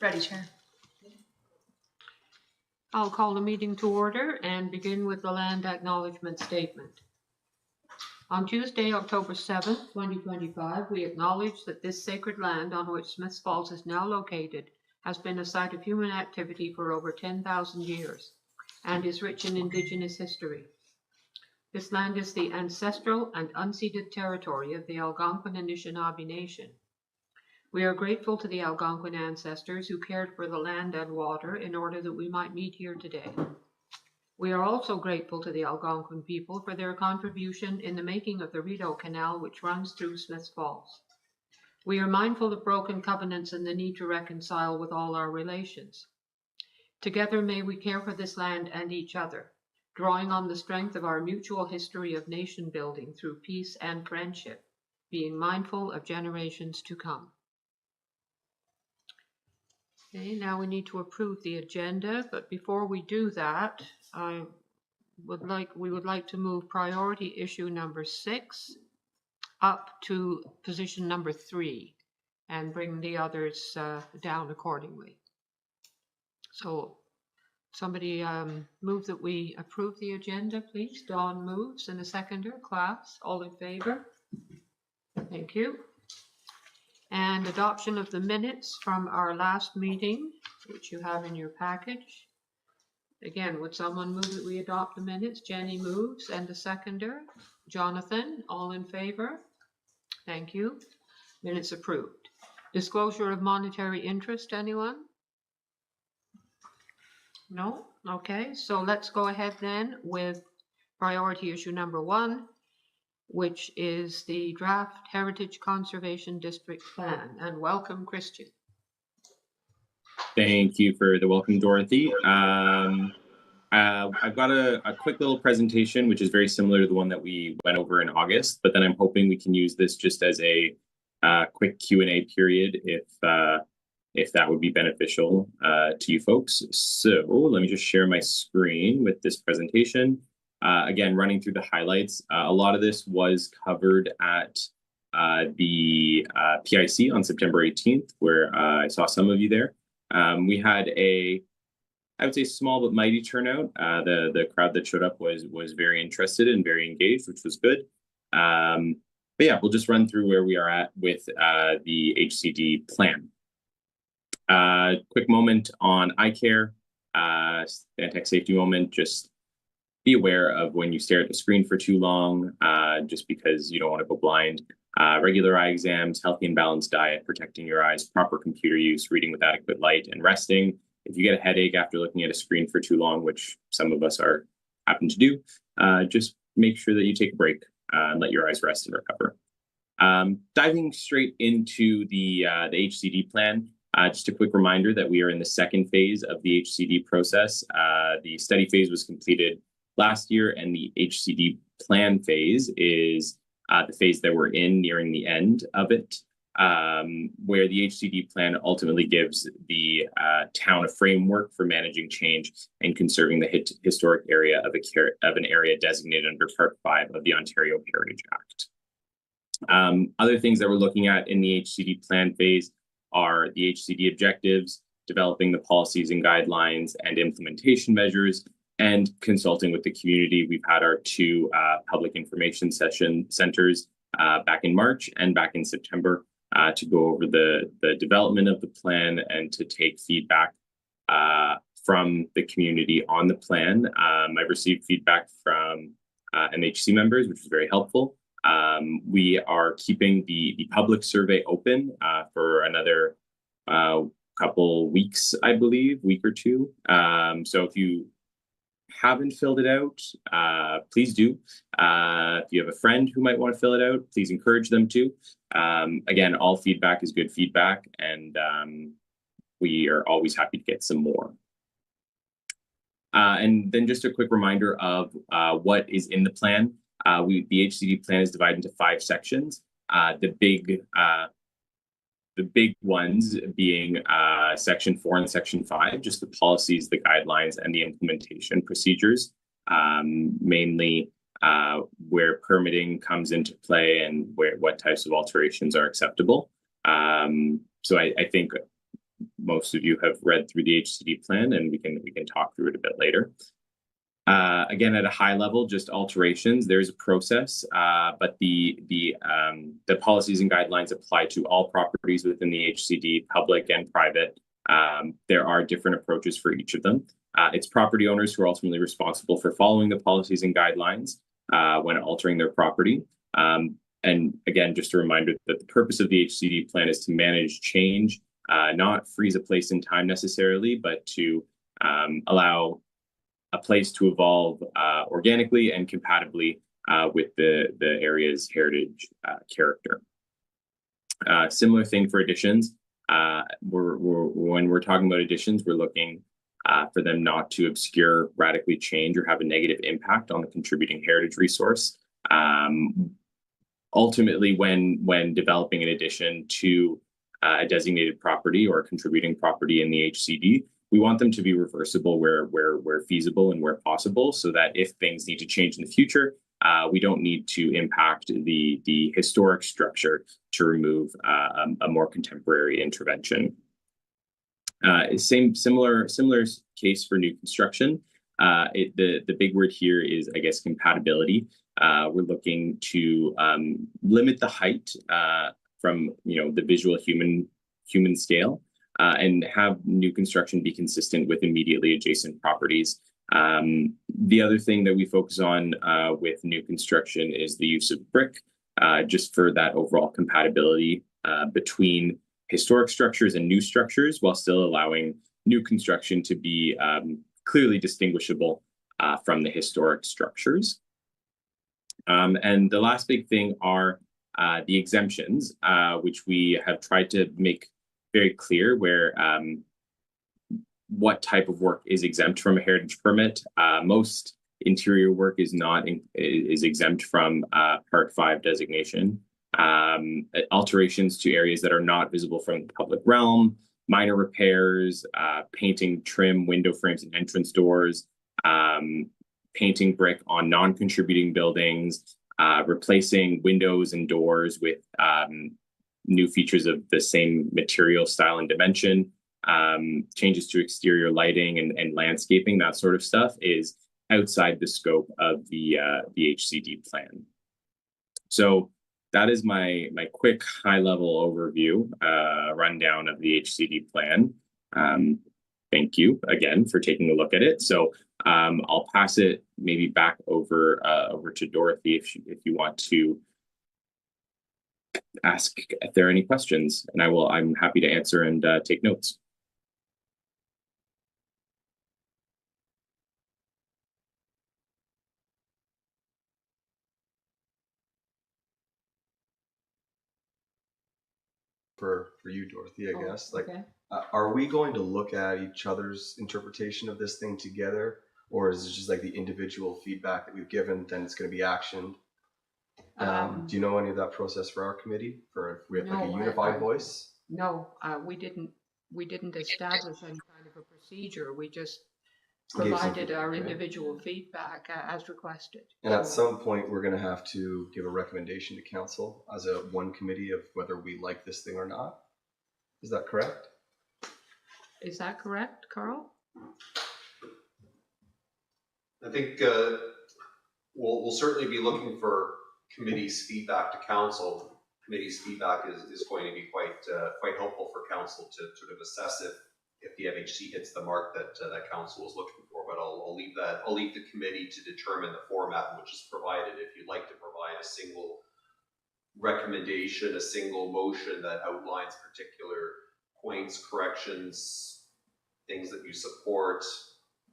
Ready, Chair. I'll call the meeting to order and begin with the land acknowledgement statement. On Tuesday, October 7th, 2025, we acknowledge that this sacred land on which Smiths Falls is now located has been a site of human activity for over 10,000 years and is rich in Indigenous history. This land is the ancestral and unceded territory of the Algonquin Anishinaabe Nation. We are grateful to the Algonquin ancestors who cared for the land and water in order that we might meet here today. We are also grateful to the Algonquin people for their contribution in the making of the Rideau Canal, which runs through Smiths Falls. We are mindful of broken covenants and the need to reconcile with all our relations. Together may we care for this land and each other, drawing on the strength of our mutual history of nation building through peace and friendship, being mindful of generations to come. Okay, now we need to approve the agenda, but before we do that, we would like to move priority issue number 6 up to position number 3 and bring the others down accordingly. So somebody move that we approve the agenda, please. Dawn moves, and a seconder. Class, all in favor? Thank you. And adoption of the minutes from our last meeting, which you have in your package. Again, would someone move that we adopt the minutes? Jenny moves, and a seconder. Jonathan, all in favor? Thank you. Minutes approved. Disclosure of monetary interest, anyone? No? Okay, so let's go ahead then with priority issue number 1, which is the Draft Heritage Conservation District Plan. And welcome, Christian. Thank you for the welcome, Dorothy. I've got a quick little presentation, which is very similar to the one that we went over in August, but then I'm hoping we can use this just as a quick Q&A period if that would be beneficial to you folks. So let me just share my screen with this presentation. Again, running through the highlights, a lot of this was covered at the PIC on September 18th, where I saw some of you there. We had I would say small but mighty turnout. The crowd that showed up was very interested and very engaged, which was good. But yeah, we'll just run through where we are at with the HCD plan. Quick moment on eye care, Stantec safety moment. Just be aware of when you stare at the screen for too long, just because you don't want to go blind. Regular eye exams, healthy and balanced diet, protecting your eyes, proper computer use, reading with adequate light, and resting. If you get a headache after looking at a screen for too long, which some of us happen to do, just make sure that you take a break and let your eyes rest and recover. Diving straight into the HCD plan, just a quick reminder that we are in the second phase of the HCD process. The study phase was completed last year, and the HCD plan phase is the phase that we're in, nearing the end of it, where the HCD plan ultimately gives the town a framework for managing change and conserving the historic area of an area designated under Part 5 of the Ontario Heritage Act. Other things that we're looking at in the HCD plan phase are the HCD objectives, developing the policies and guidelines and implementation measures, and consulting with the community. We've had our 2 public information centers back in March and back in September to go over the development of the plan and to take feedback from the community on the plan. I've received feedback from MHC members, which is very helpful. We are keeping the public survey open for another couple weeks, I believe, week or 2. So if you haven't filled it out, please do. If you have a friend who might want to fill it out, please encourage them to. Again, all feedback is good feedback, and we are always happy to get some more. And then just a quick reminder of what is in the plan. The HCD plan is divided into 5 sections. The big ones being Section 4 and Section 5, just the policies, the guidelines, and the implementation procedures, mainly where permitting comes into play and what types of alterations are acceptable. So I think most of you have read through the HCD plan, and we can talk through it a bit later. Again, at a high level, just alterations. There's a process, but the policies and guidelines apply to all properties within the HCD, public and private. There are different approaches for each of them. It's property owners who are ultimately responsible for following the policies and guidelines when altering their property. And again, just a reminder that the purpose of the HCD plan is to manage change, not freeze a place in time necessarily, but to allow a place to evolve organically and compatibly with the area's heritage character. Similar thing for additions. When we're talking about additions, we're looking for them not to obscure, radically change, or have a negative impact on the contributing heritage resource. Ultimately, when developing an addition to a designated property or a contributing property in the HCD, we want them to be reversible where feasible and where possible, so that if things need to change in the future, we don't need to impact the historic structure to remove a more contemporary intervention. Similar case for new construction. The big word here is, I guess, compatibility. We're looking to limit the height from the visual human scale. And have new construction be consistent with immediately adjacent properties. The other thing that we focus on with new construction is the use of brick, just for that overall compatibility between historic structures and new structures, while still allowing new construction to be clearly distinguishable from the historic structures. And the last big thing are the exemptions, which we have tried to make very clear where what type of work is exempt from a heritage permit. Most interior work is exempt from Part 5 designation. Alterations to areas that are not visible from the public realm, minor repairs, painting, trim, window frames and entrance doors, painting brick on non-contributing buildings, replacing windows and doors with new features of the same material, style, and dimension, changes to exterior lighting and landscaping, that sort of stuff is outside the scope of the HCD plan. So that is my quick high-level overview, rundown of the HCD plan. Thank you again for taking a look at it. So I'll pass it maybe back over to Dorothy if you want to ask if there are any questions, and I'm happy to answer and take notes. For you, Dorothy, I guess. Okay. Are we going to look at each other's interpretation of this thing together, or is it just like the individual feedback that we've given, then it's going to be actioned? Do you know any of that process for our committee? For if we have like a unified voice? No, we didn't establish any kind of a procedure. We just provided our individual feedback as requested. And at some point, we're going to have to give a recommendation to council as a one committee of whether we like this thing or not. Is that correct? Is that correct, Carl? I think we'll certainly be looking for committee's feedback to council. Committee's feedback is going to be quite helpful for council to sort of assess if the MHC hits the mark that council is looking for. But I'll leave the committee to determine the format in which is provided. If you'd like to provide a single recommendation, a single motion that outlines particular points, corrections, things that you support,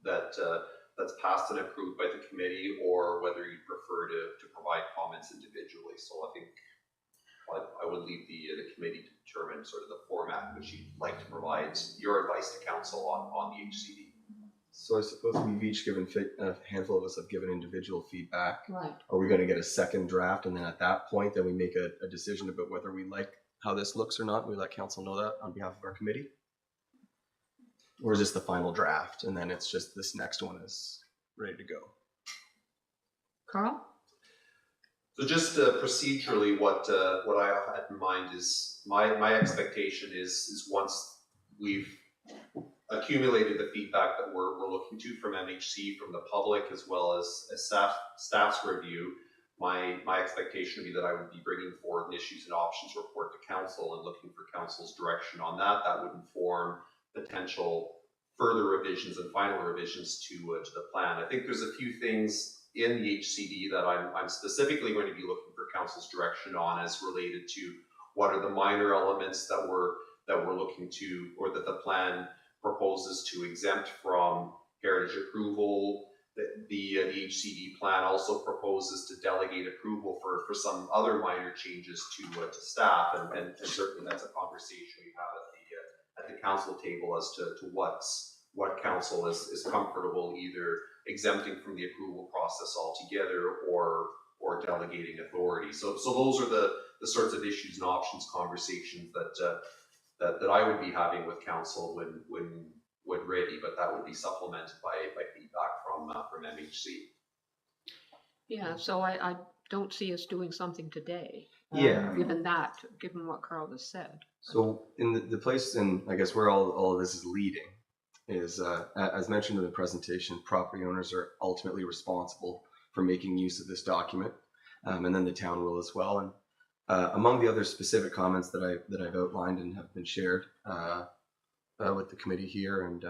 that's passed and approved by the committee, or whether you prefer to provide comments individually. So I think I would leave the committee to determine sort of the format in which you'd like to provide your advice to council on the HCD. So I suppose we've each given, a handful of us have given individual feedback. Right. Are we going to get a second draft, and then at that point, then we make a decision about whether we like how this looks or not? We let council know that on behalf of our committee? Or is this the final draft, and then it's just this next one is ready to go? Carl? So just procedurally, what I had in mind is my expectation is once we've accumulated the feedback that we're looking to from MHC, from the public, as well as staff's review. My expectation would be that I would be bringing forward an issues and options report to council and looking for council's direction on that. That would inform potential further revisions and final revisions to the plan. I think there's a few things in the HCD that I'm specifically going to be looking for council's direction on, as related to what are the minor elements that we're looking to, or that the plan proposes to exempt from heritage approval. The HCD plan also proposes to delegate approval for some other minor changes to staff, and certainly that's a conversation we have at the council table as to what council is comfortable either exempting from the approval process altogether or delegating authority. So those are the sorts of issues and options conversations that I would be having with council when ready, but that would be supplemented by feedback from MHC. Yeah, so I don't see us doing something today. Yeah. Given what Carl has said. So in the place, in I guess where all of this is leading is, as mentioned in the presentation, property owners are ultimately responsible for making use of this document, and then the town will as well. And among the other specific comments that I've outlined and have been shared with the committee here, and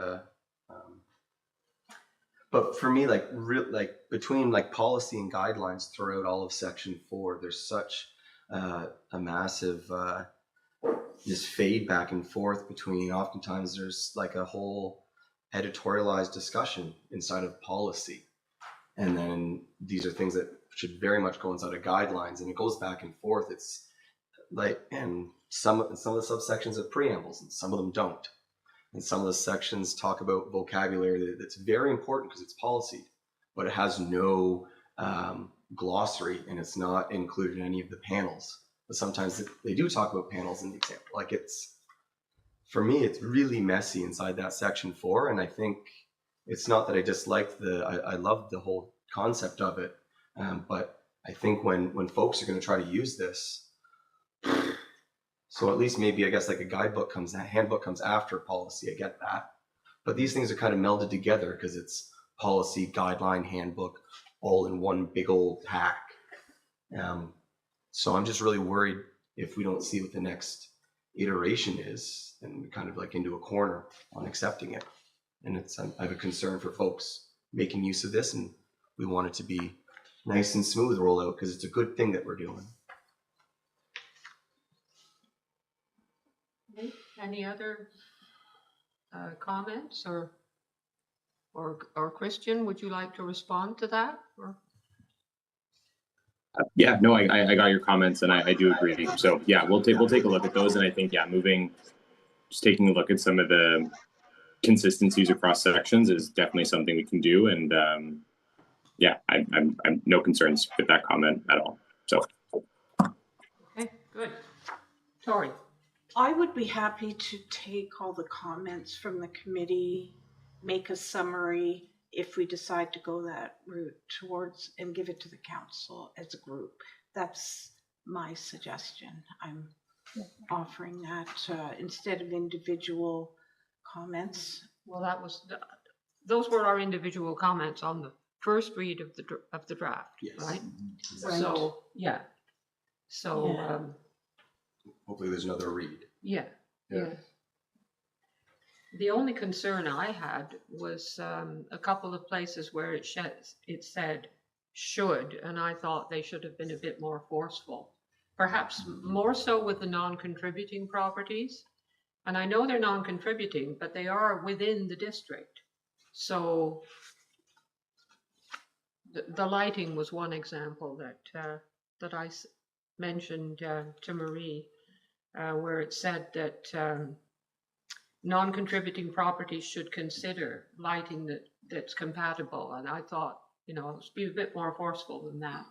but for me, between policy and guidelines throughout all of Section 4, there's such a massive this fade back and forth between. Oftentimes, there's like a whole editorialized discussion inside of policy, and then these are things that should very much go inside of guidelines, and it goes back and forth. It's like, and some of the subsections have preambles, and some of them don't. And some of the sections talk about vocabulary that's very important because it's policy, but it has no glossary, and it's not included in any of the panels. But sometimes they do talk about panels in the example. Like, it's, for me, it's really messy inside that Section 4, and I think it's not that I dislike I love the whole concept of it, but I think when folks are going to try to use this, so at least maybe, I guess, like a handbook comes after policy. I get that. But these things are kind of melded together because it's policy, guideline, handbook, all in one big old pack. So I'm just really worried if we don't see what the next iteration is, and we're kind of like into a corner on accepting it. And I have a concern for folks making use of this, and we want it to be nice and smooth rollout because it's a good thing that we're doing. Any other comments, or Christian, would you like to respond to that? Or? Yeah, no, I got your comments, and I do agree. So yeah, we'll take a look at those, and I think just taking a look at some of the consistencies across sections is definitely something we can do, and yeah, I'm no concerns with that comment at all. So okay, good. Tori. I would be happy to take all the comments from the committee, make a summary if we decide to go that route towards, and give it to the council as a group. That's my suggestion. I'm offering that instead of individual comments. Well, those were our individual comments on the first read of the draft, Yes. right? Exactly. So yeah. So Yeah. Hopefully there's another read. Yeah. The only concern I had was a couple of places where it said should, and I thought they should have been a bit more forceful. Perhaps more so with the non-contributing properties. And I know they're non-contributing, but they are within the district. So the lighting was one example that I mentioned to Marie. Where it said that non-contributing properties should consider lighting that's compatible, and I thought, let's be a bit more forceful than that.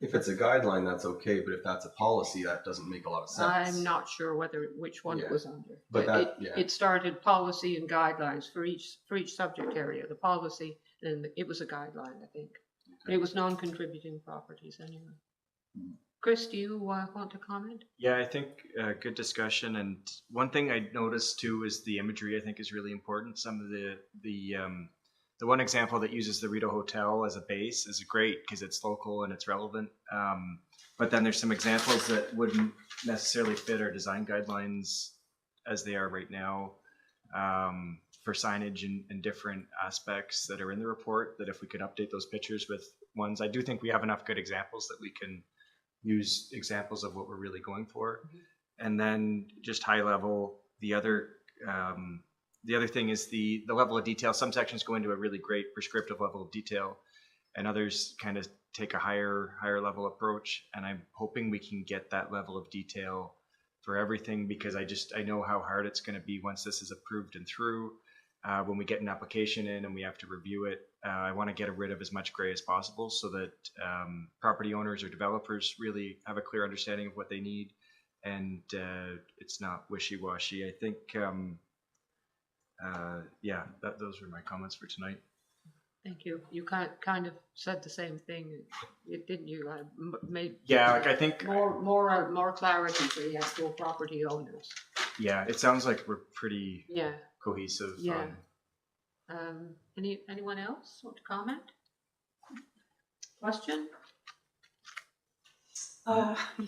If it's a guideline, that's okay, but if that's a policy, that doesn't make a lot of sense. I'm not sure which one it was under. But it started policy and guidelines for each subject area. The policy, and it was a guideline, I think. Okay. It was non-contributing properties anyway. Chris, do you want to comment? Yeah, I think good discussion. And one thing I noticed too is the imagery. I think is really important. Some of the one example that uses the Rideau Hotel as a base is great because it's local and it's relevant. But then there's some examples that wouldn't necessarily fit our design guidelines as they are right now for signage and different aspects that are in the report. That if we could update those pictures with ones, I do think we have enough good examples that we can use examples of what we're really going for. And then just high level, the other thing is the level of detail. Some sections go into a really great prescriptive level of detail, and others kind of take a higher level approach. And I'm hoping we can get that level of detail for everything, because I know how hard it's going to be once this is approved and through. When we get an application in and we have to review it, I want to get rid of as much gray as possible so that property owners or developers really have a clear understanding of what they need, and it's not wishy-washy. I think, those were my comments for tonight. Thank you. You kind of said the same thing, didn't you? Made I think more clarity for the actual property owners. Yeah, it sounds like we're pretty cohesive. Yeah. Anyone else want to comment? Question?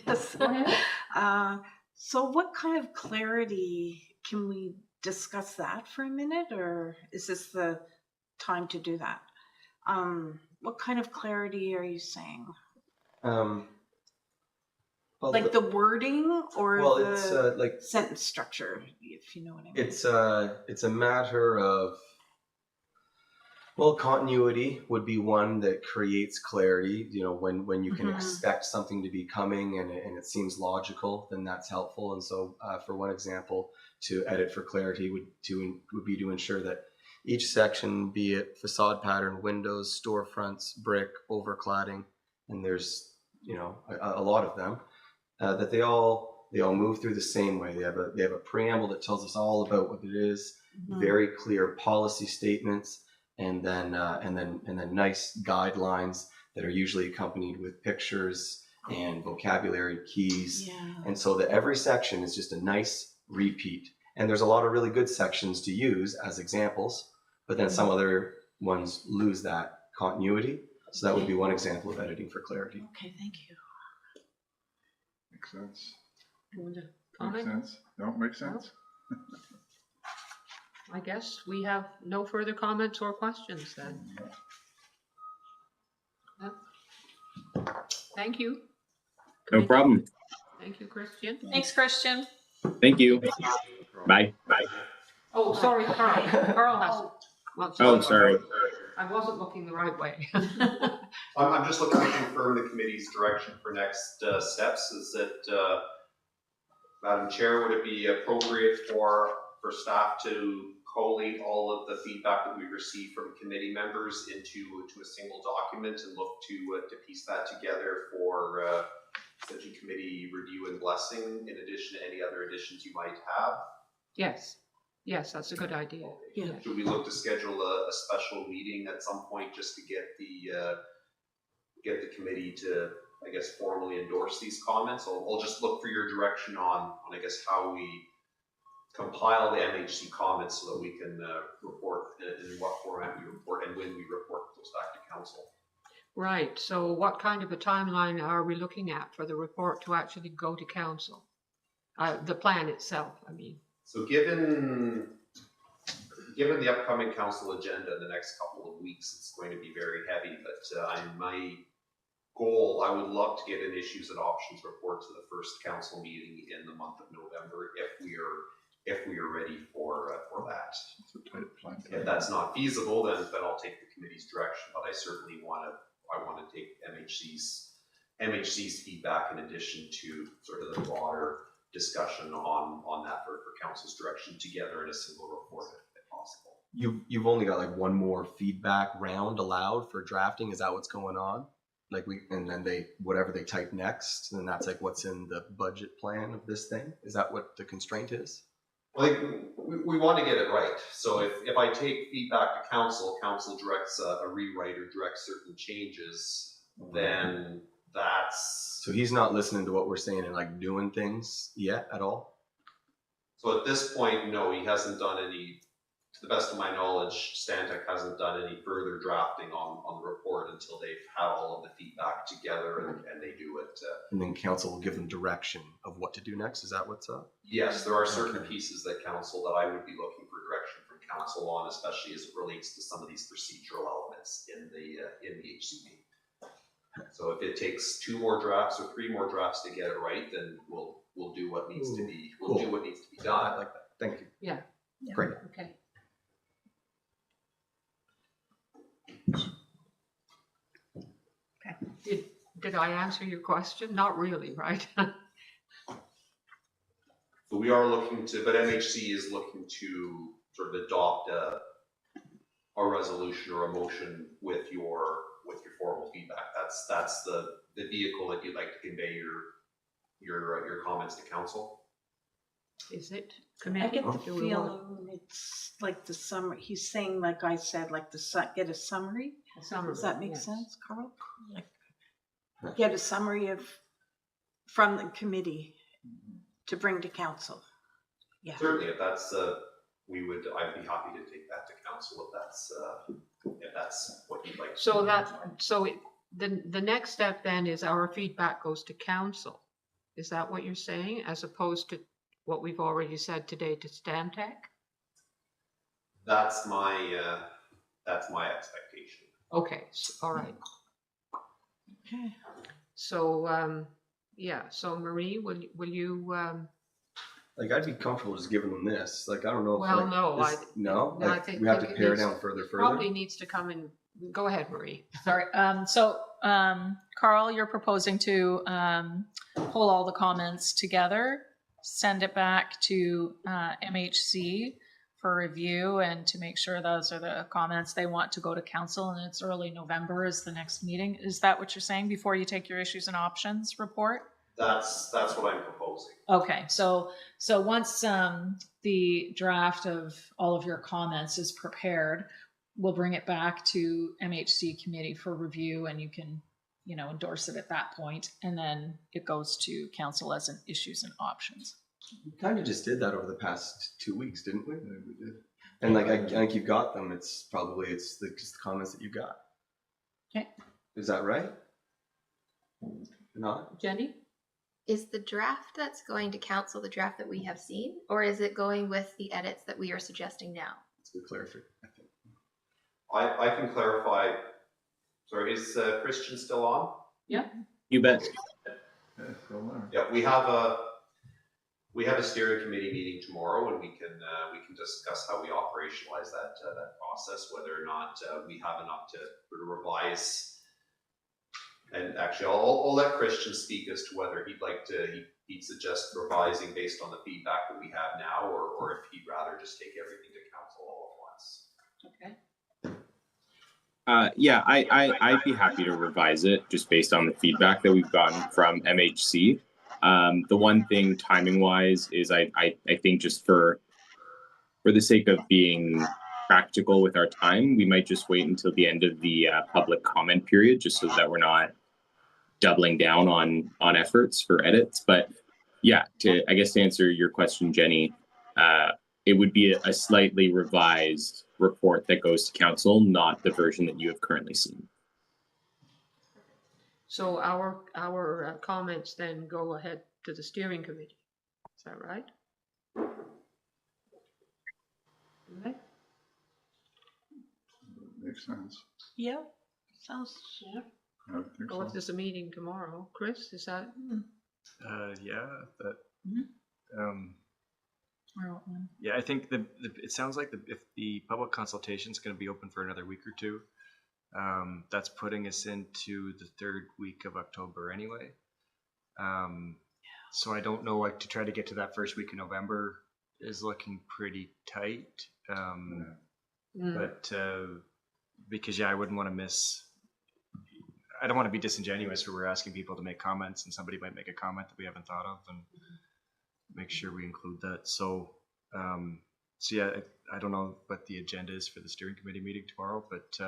Yes. Go ahead. So what kind of clarity, can we discuss that for a minute, or is this the time to do that? What kind of clarity are you saying? Well, Like the wording or it's the like sentence structure, if you know what I mean? it's a matter of, well, continuity would be one that creates clarity. You know, when you can expect something to be coming and it seems logical, then that's helpful. And so, for one example, to edit for clarity would be to ensure that each section, be it facade pattern, windows, storefronts, brick, overcladding, and there's a lot of them, that they all move through the same way. They have a preamble that tells us all about what it is, very clear policy statements, and then nice guidelines that are usually accompanied with pictures and vocabulary keys. And so that every section is just a nice repeat. And there's a lot of really good sections to use as examples, but then some other ones lose that continuity. So that would be one example of editing for clarity. Okay, thank you. Makes sense. You want to Makes comment? sense. No, makes sense. I guess we have no further comments or questions then. Thank you. No problem. Thank you, Christian. Thanks, Christian. Thank you. Bye. Bye. Oh, sorry, Carl. Carl has. Well, Oh, sorry. I wasn't looking the right way. I'm just looking to confirm the committee's direction for next steps. Is that, Madam Chair, would it be appropriate for staff to collate all of the feedback that we receive from committee members into a single document and look to piece that together for essentially committee review and blessing, in addition to any other additions you might have? Yes, that's a good idea. Yeah. Should we look to schedule a special meeting at some point just to get the committee to, I guess, formally endorse these comments? I'll just look for your direction on I guess how we compile the MHC comments so that we can report in what format we report and when we report those back to council. Right. So what kind of a timeline are we looking at for the report to actually go to council? The plan itself, I mean. So given the upcoming council agenda in the next couple of weeks, it's going to be very heavy, but my goal, I would love to get an issues and options report to the first council meeting in the month of November if we are ready for that. It's a tight plan. If that's not feasible, then I'll take the committee's direction, but I certainly want to take MHC's feedback in addition to sort of the broader discussion on that for council's direction together in a single report if possible. You've only got like one more feedback round allowed for drafting. Is that what's going on? And then whatever they type next, and that's like what's in the budget plan of this thing. Is that what the constraint is? Well, we want to get it right. So if I take feedback to council directs a rewrite or directs certain changes, then That's, So he's not listening to what we're saying and like doing things yet at all? so at this point, no, he hasn't done any, to the best of my knowledge, Stantec hasn't done any further drafting on the report until they've had all of the feedback together and they do it. And then council will give them direction of what to do next? Is that what's up? Yes, there are certain Okay. pieces that council, that I would be looking for direction from council on, especially as it relates to some of these procedural elements in the HCP. So if it takes 2 more drafts or 3 more drafts to get it right, then we'll do what needs to be, we'll do Cool. what needs to be I done. like that. Thank you. Yeah. Great. Okay. Did I answer your question? Not really, right? So we are looking to, but MHC is looking to sort of adopt a resolution or a motion with your formal feedback. That's the vehicle that you'd like to convey your comments to council. Is it I committee? get the Do we want feeling it's like the summary, he's saying, like I said, like get a summary. a summary? Does that make Yes. sense, Carl? Like, get a summary from the committee to bring to council. Yeah. Certainly, if that's I'd be happy to take that to council if that's what you'd like. The next step then is our feedback goes to council. Is that what you're saying, as opposed to what we've already said today to Stantec? That's my expectation. Okay, all right. Okay. So, so Marie, will you, Like, I'd be comfortable just giving them this. Like, I don't know if Well, like, no, this, no, no, I like think- we have to think it pare needs- down further. probably needs to come in, go ahead, Marie. Sorry. Carl, you're proposing to pull all the comments together, send it back to MHC for review, and to make sure those are the comments they want to go to council. And it's early November is the next meeting. Is that what you're saying before you take your issues and options report? That's what I'm proposing. Okay, so once the draft of all of your comments is prepared, we'll bring it back to MHC committee for review, and you can, endorse it at that point, and then it goes to council as an issues and options. We kind of just did that over the past 2 weeks, didn't we? Yeah, we did. And like, I think you've got them. It's just the comments that you got. Okay. Is that right? Not? Jenny? Is the draft that's going to council the draft that we have seen, or is it going with the edits that we are suggesting now? It's a good clarification, I think. I can clarify. Sorry, is Christian still on? You bet. Yeah, still there. Yeah, we have a steering committee meeting tomorrow, and we can discuss how we operationalize that process, whether or not we have enough to sort of revise. And actually, I'll let Christian speak as to whether he'd suggest revising based on the feedback that we have now, or if he'd rather just take everything to council all at once. Okay. I'd be happy to revise it just based on the feedback that we've gotten from MHC. The one thing timing wise is I think just for the sake of being practical with our time, we might just wait until the end of the public comment period, just so that we're not doubling down on efforts for edits. But yeah, to answer your question, Jenny, it would be a slightly revised report that goes to council, not the version that you have currently seen. So our comments then go ahead to the steering committee. Is that right? Right? Makes sense. Yeah. Sounds. Yeah. I would think Well, if so. there's a meeting tomorrow, Chris, is that? Yeah, that. Mhm. Yeah, I think it sounds like if the public consultation is going to be open for another week or two, that's putting us into the 3rd week of October anyway. So I don't know, like, to try to get to that first week in November is looking pretty tight. But because I wouldn't want to miss. I don't want to be disingenuous where we're asking people to make comments and somebody might make a comment that we haven't thought of, and make sure we include that. So, yeah, I don't know what the agenda is for the steering committee meeting tomorrow, but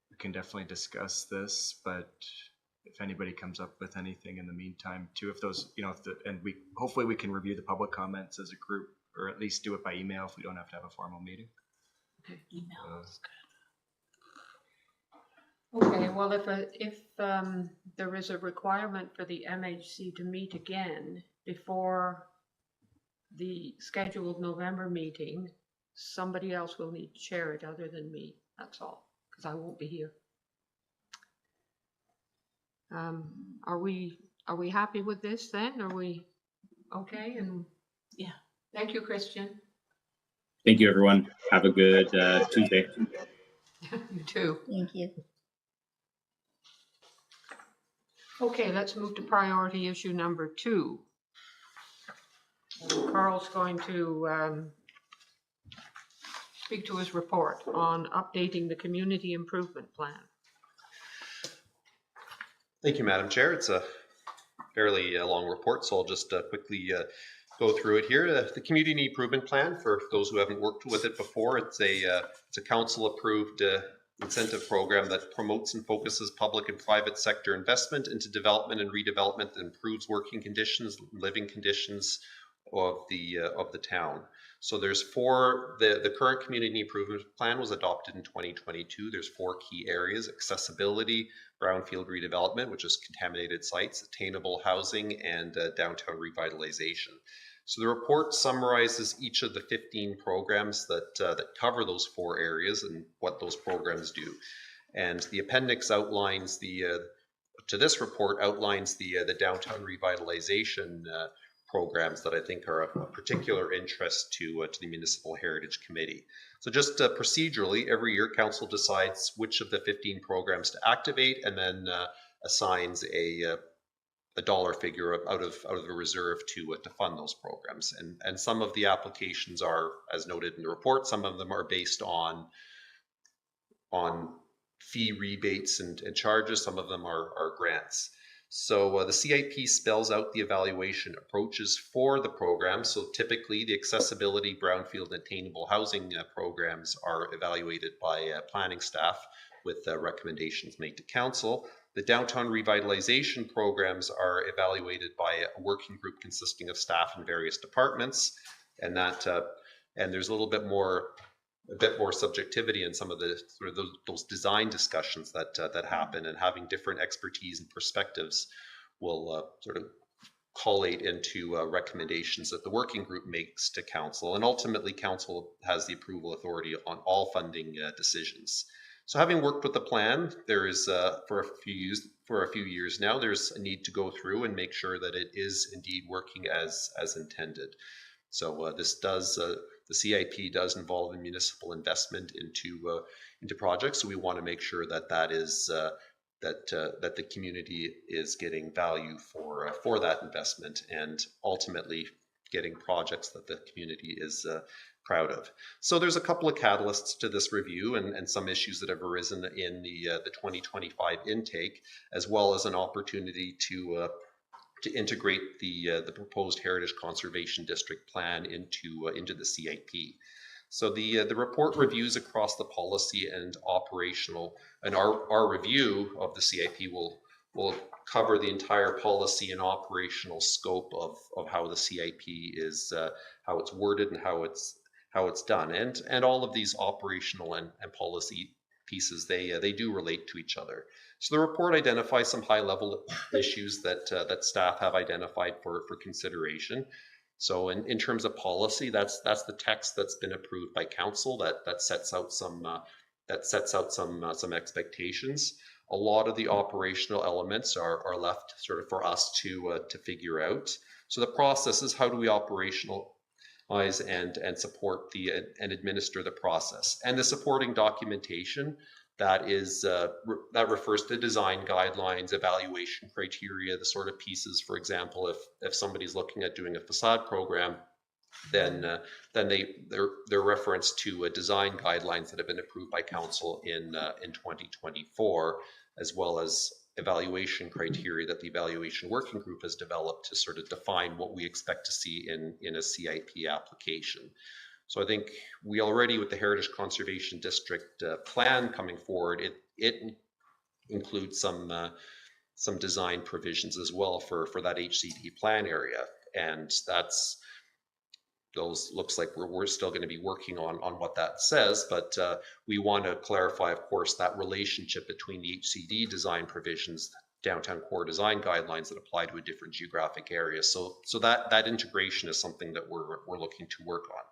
we can definitely discuss this. But if anybody comes up with anything in the meantime too, if those, and we, hopefully we can review the public comments as a group, or at least do it by email if we don't have to have a formal meeting. Email. Okay, well, if there is a requirement for the MHC to meet again before the scheduled November meeting, somebody else will need to chair it other than me, that's all, because I won't be here. Are we happy with this then? Are we okay? And Yeah. Thank you, Christian. Thank you, everyone. Have a good Tuesday. You too. Thank you. Okay, let's move to priority issue number 2. Carl's going to speak to his report on updating the community improvement plan. Thank you, Madam Chair. It's a fairly long report, so I'll just quickly go through it here. The Community Improvement Plan, for those who haven't worked with it before, it's a council-approved incentive program that promotes and focuses public and private sector investment into development and redevelopment that improves working conditions, living conditions of the town. So there's the current community improvement plan was adopted in 2022. There's 4 key areas: accessibility, brownfield redevelopment, which is contaminated sites, attainable housing, and downtown revitalization. So the report summarizes each of the 15 programs that cover those 4 areas and what those programs do. And the appendix outlines to this report outlines the downtown revitalization programs that I think are of particular interest to the Municipal Heritage Committee. So just procedurally, every year Council decides which of the 15 programs to activate, and then assigns a dollar figure out of a reserve to fund those programs. And some of the applications are, as noted in the report, some of them are based on fee rebates and charges. Some of them are grants. So the CIP spells out the evaluation approaches for the program. So typically the accessibility, brownfield, and attainable housing programs are evaluated by planning staff with recommendations made to council. The downtown revitalization programs are evaluated by a working group consisting of staff in various departments, and there's a bit more subjectivity in some of the sort of those design discussions that happen, and having different expertise and perspectives will sort of collate into recommendations that the working group makes to council, and ultimately council has the approval authority on all funding decisions. So having worked with the plan, there is for a few years now, there's a need to go through and make sure that it is indeed working as intended. So the CIP does involve a municipal investment into projects, so we want to make sure that the community is getting value for that investment, and ultimately getting projects that the community is proud of. So there's a couple of catalysts to this review, and some issues that have arisen in the 2025 intake, as well as an opportunity to integrate the proposed Heritage Conservation District plan into the CIP. So the report reviews across the policy and operational, and our review of the CIP will cover the entire policy and operational scope of how the CIP is, how it's worded and how it's done, and all of these operational and policy pieces, they do relate to each other. So the report identifies some high-level issues that staff have identified for consideration. So in terms of policy, that's the text that's been approved by council that sets out some expectations. A lot of the operational elements are left sort of for us to figure out. So the process is, how do we operationalize and support and administer the process, and the supporting documentation that refers to design guidelines, evaluation criteria, the sort of pieces. For example, if somebody's looking at doing a facade program, then they're referenced to design guidelines that have been approved by council in 2024, as well as evaluation criteria that the evaluation working group has developed to sort of define what we expect to see in a CIP application. So I think we already, with the Heritage Conservation District plan coming forward, it includes some some design provisions as well for that HCD plan area. And those looks like we're still going to be working on what that says, but we want to clarify, of course, that relationship between the HCD design provisions, downtown core design guidelines that apply to a different geographic area. So that integration is something that we're looking to work on.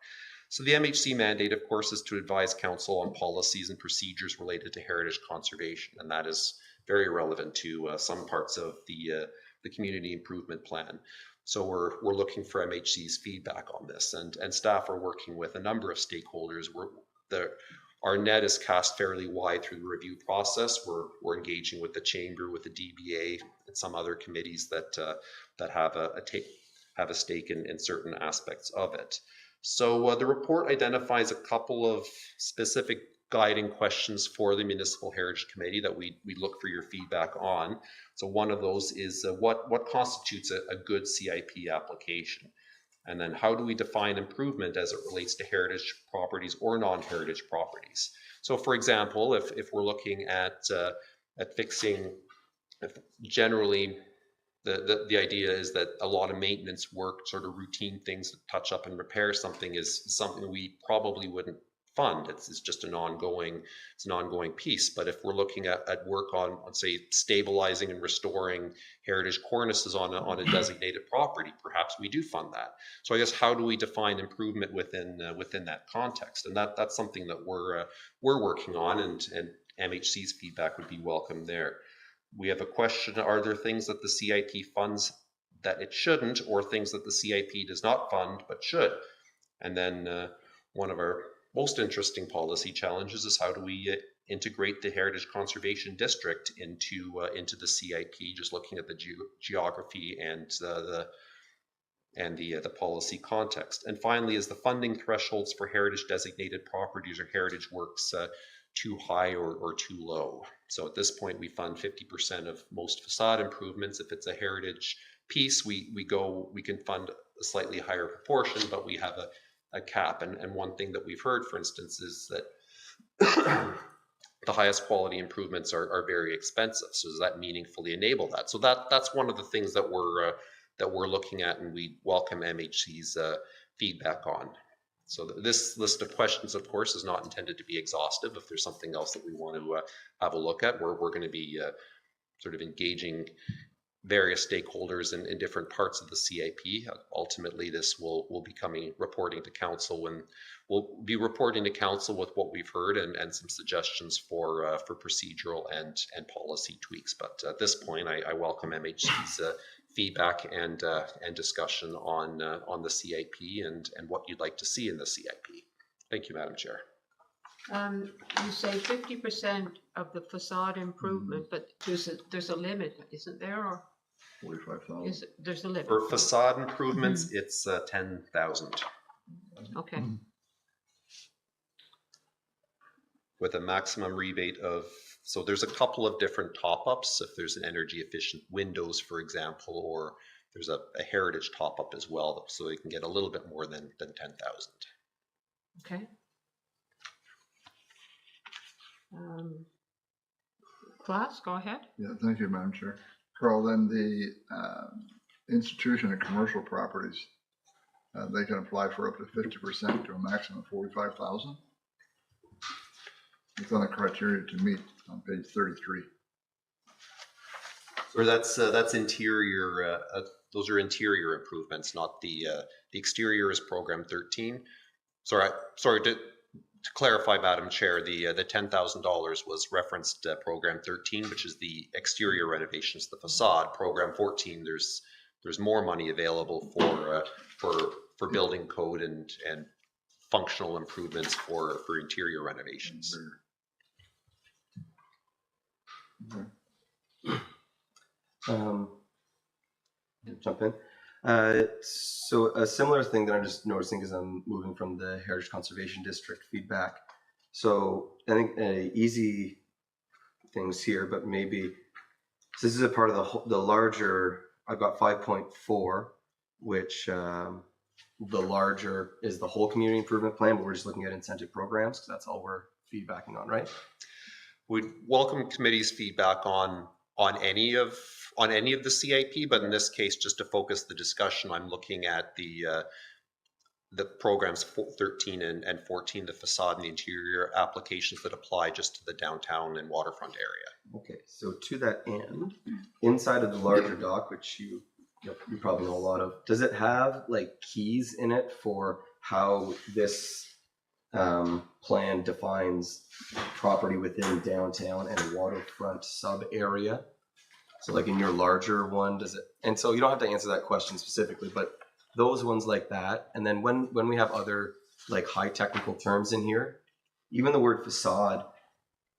So the MHC mandate, of course, is to advise council on policies and procedures related to heritage conservation, and that is very relevant to some parts of the community improvement plan. So we're looking for MHC's feedback on this, and staff are working with a number of stakeholders. Our net is cast fairly wide through the review process. We're engaging with the chamber, with the DBA, and some other committees that have a stake in certain aspects of it. So the report identifies a couple of specific guiding questions for the Municipal Heritage Committee that we look for your feedback on. So one of those is what constitutes a good CIP application? And then how do we define improvement as it relates to heritage properties or non-heritage properties? So for example, if we're looking at fixing, generally the idea is that a lot of maintenance work, sort of routine things, touch up and repair something, is something we probably wouldn't fund. It's just an ongoing piece. But if we're looking at work on say stabilizing and restoring heritage cornices on a designated property, perhaps we do fund that. So I guess how do we define improvement within that context? And that's something that we're working on, and MHC's feedback would be welcome there. We have a question: are there things that the CIP funds that it shouldn't, or things that the CIP does not fund but should? And then one of our most interesting policy challenges is how do we integrate the Heritage Conservation District into the CIP, just looking at the geography and the policy context. And finally, is the funding thresholds for heritage designated properties or heritage works too high or too low? So at this point, we fund 50% of most facade improvements. If it's a heritage piece, we can fund a slightly higher proportion, but we have a cap. And one thing that we've heard, for instance, is that the highest quality improvements are very expensive. So does that meaningfully enable that? So that's one of the things that we're looking at, and we welcome MHC's feedback on. So this list of questions, of course, is not intended to be exhaustive. If there's something else that we want to have a look at, we're going to be sort of engaging various stakeholders in different parts of the CIP. Ultimately, this will be reporting to council, when we'll be reporting to council with what we've heard and some suggestions for procedural and policy tweaks. But at this point, I welcome MHC's feedback and discussion on the CIP and what you'd like to see in the CIP. Thank you, Madam Chair. You say 50% of the facade improvement, but there's a limit, isn't there? Or 45,000. There's a limit? For facade improvements, it's 10,000. Okay. With a maximum rebate of, so there's a couple of different top-ups. If there's an energy efficient windows, for example, or there's a heritage top-up as well, so you can get a little bit more than 10,000. Okay. Class, go ahead. Yeah, thank you, Madam Chair. Carl, then the institution and commercial properties, they can apply for up to 50% to a maximum of 45,000. It's on the criteria to meet on page 33. So that's interior. Those are interior improvements, not the exterior is program 13. Sorry to clarify, Madam Chair, the $10,000 was referenced program 13, which is the exterior renovations, the facade. Program 14, there's more money available for building code and functional improvements for interior renovations. Jump in. So a similar thing that I'm just noticing as I'm moving from the Heritage Conservation District feedback. So I think easy things here, but maybe so this is a part of the larger. I've got 5.4, which the larger is the whole community improvement plan, but we're just looking at incentive programs because that's all we're feedbacking on, right? We'd welcome committee's feedback on any of on any of the CIP, but in this case, just to focus the discussion, I'm looking at the programs 13 and 14, the facade and the interior applications that apply just to the downtown and waterfront area. Okay, so to that end, inside of the larger dock, which you probably know a lot of, does it have like keys in it for how this plan defines property within downtown and waterfront sub area? So like in your larger one, does it? And so you don't have to answer that question specifically, but those ones like that. And then when we have other like high technical terms in here, even the word facade,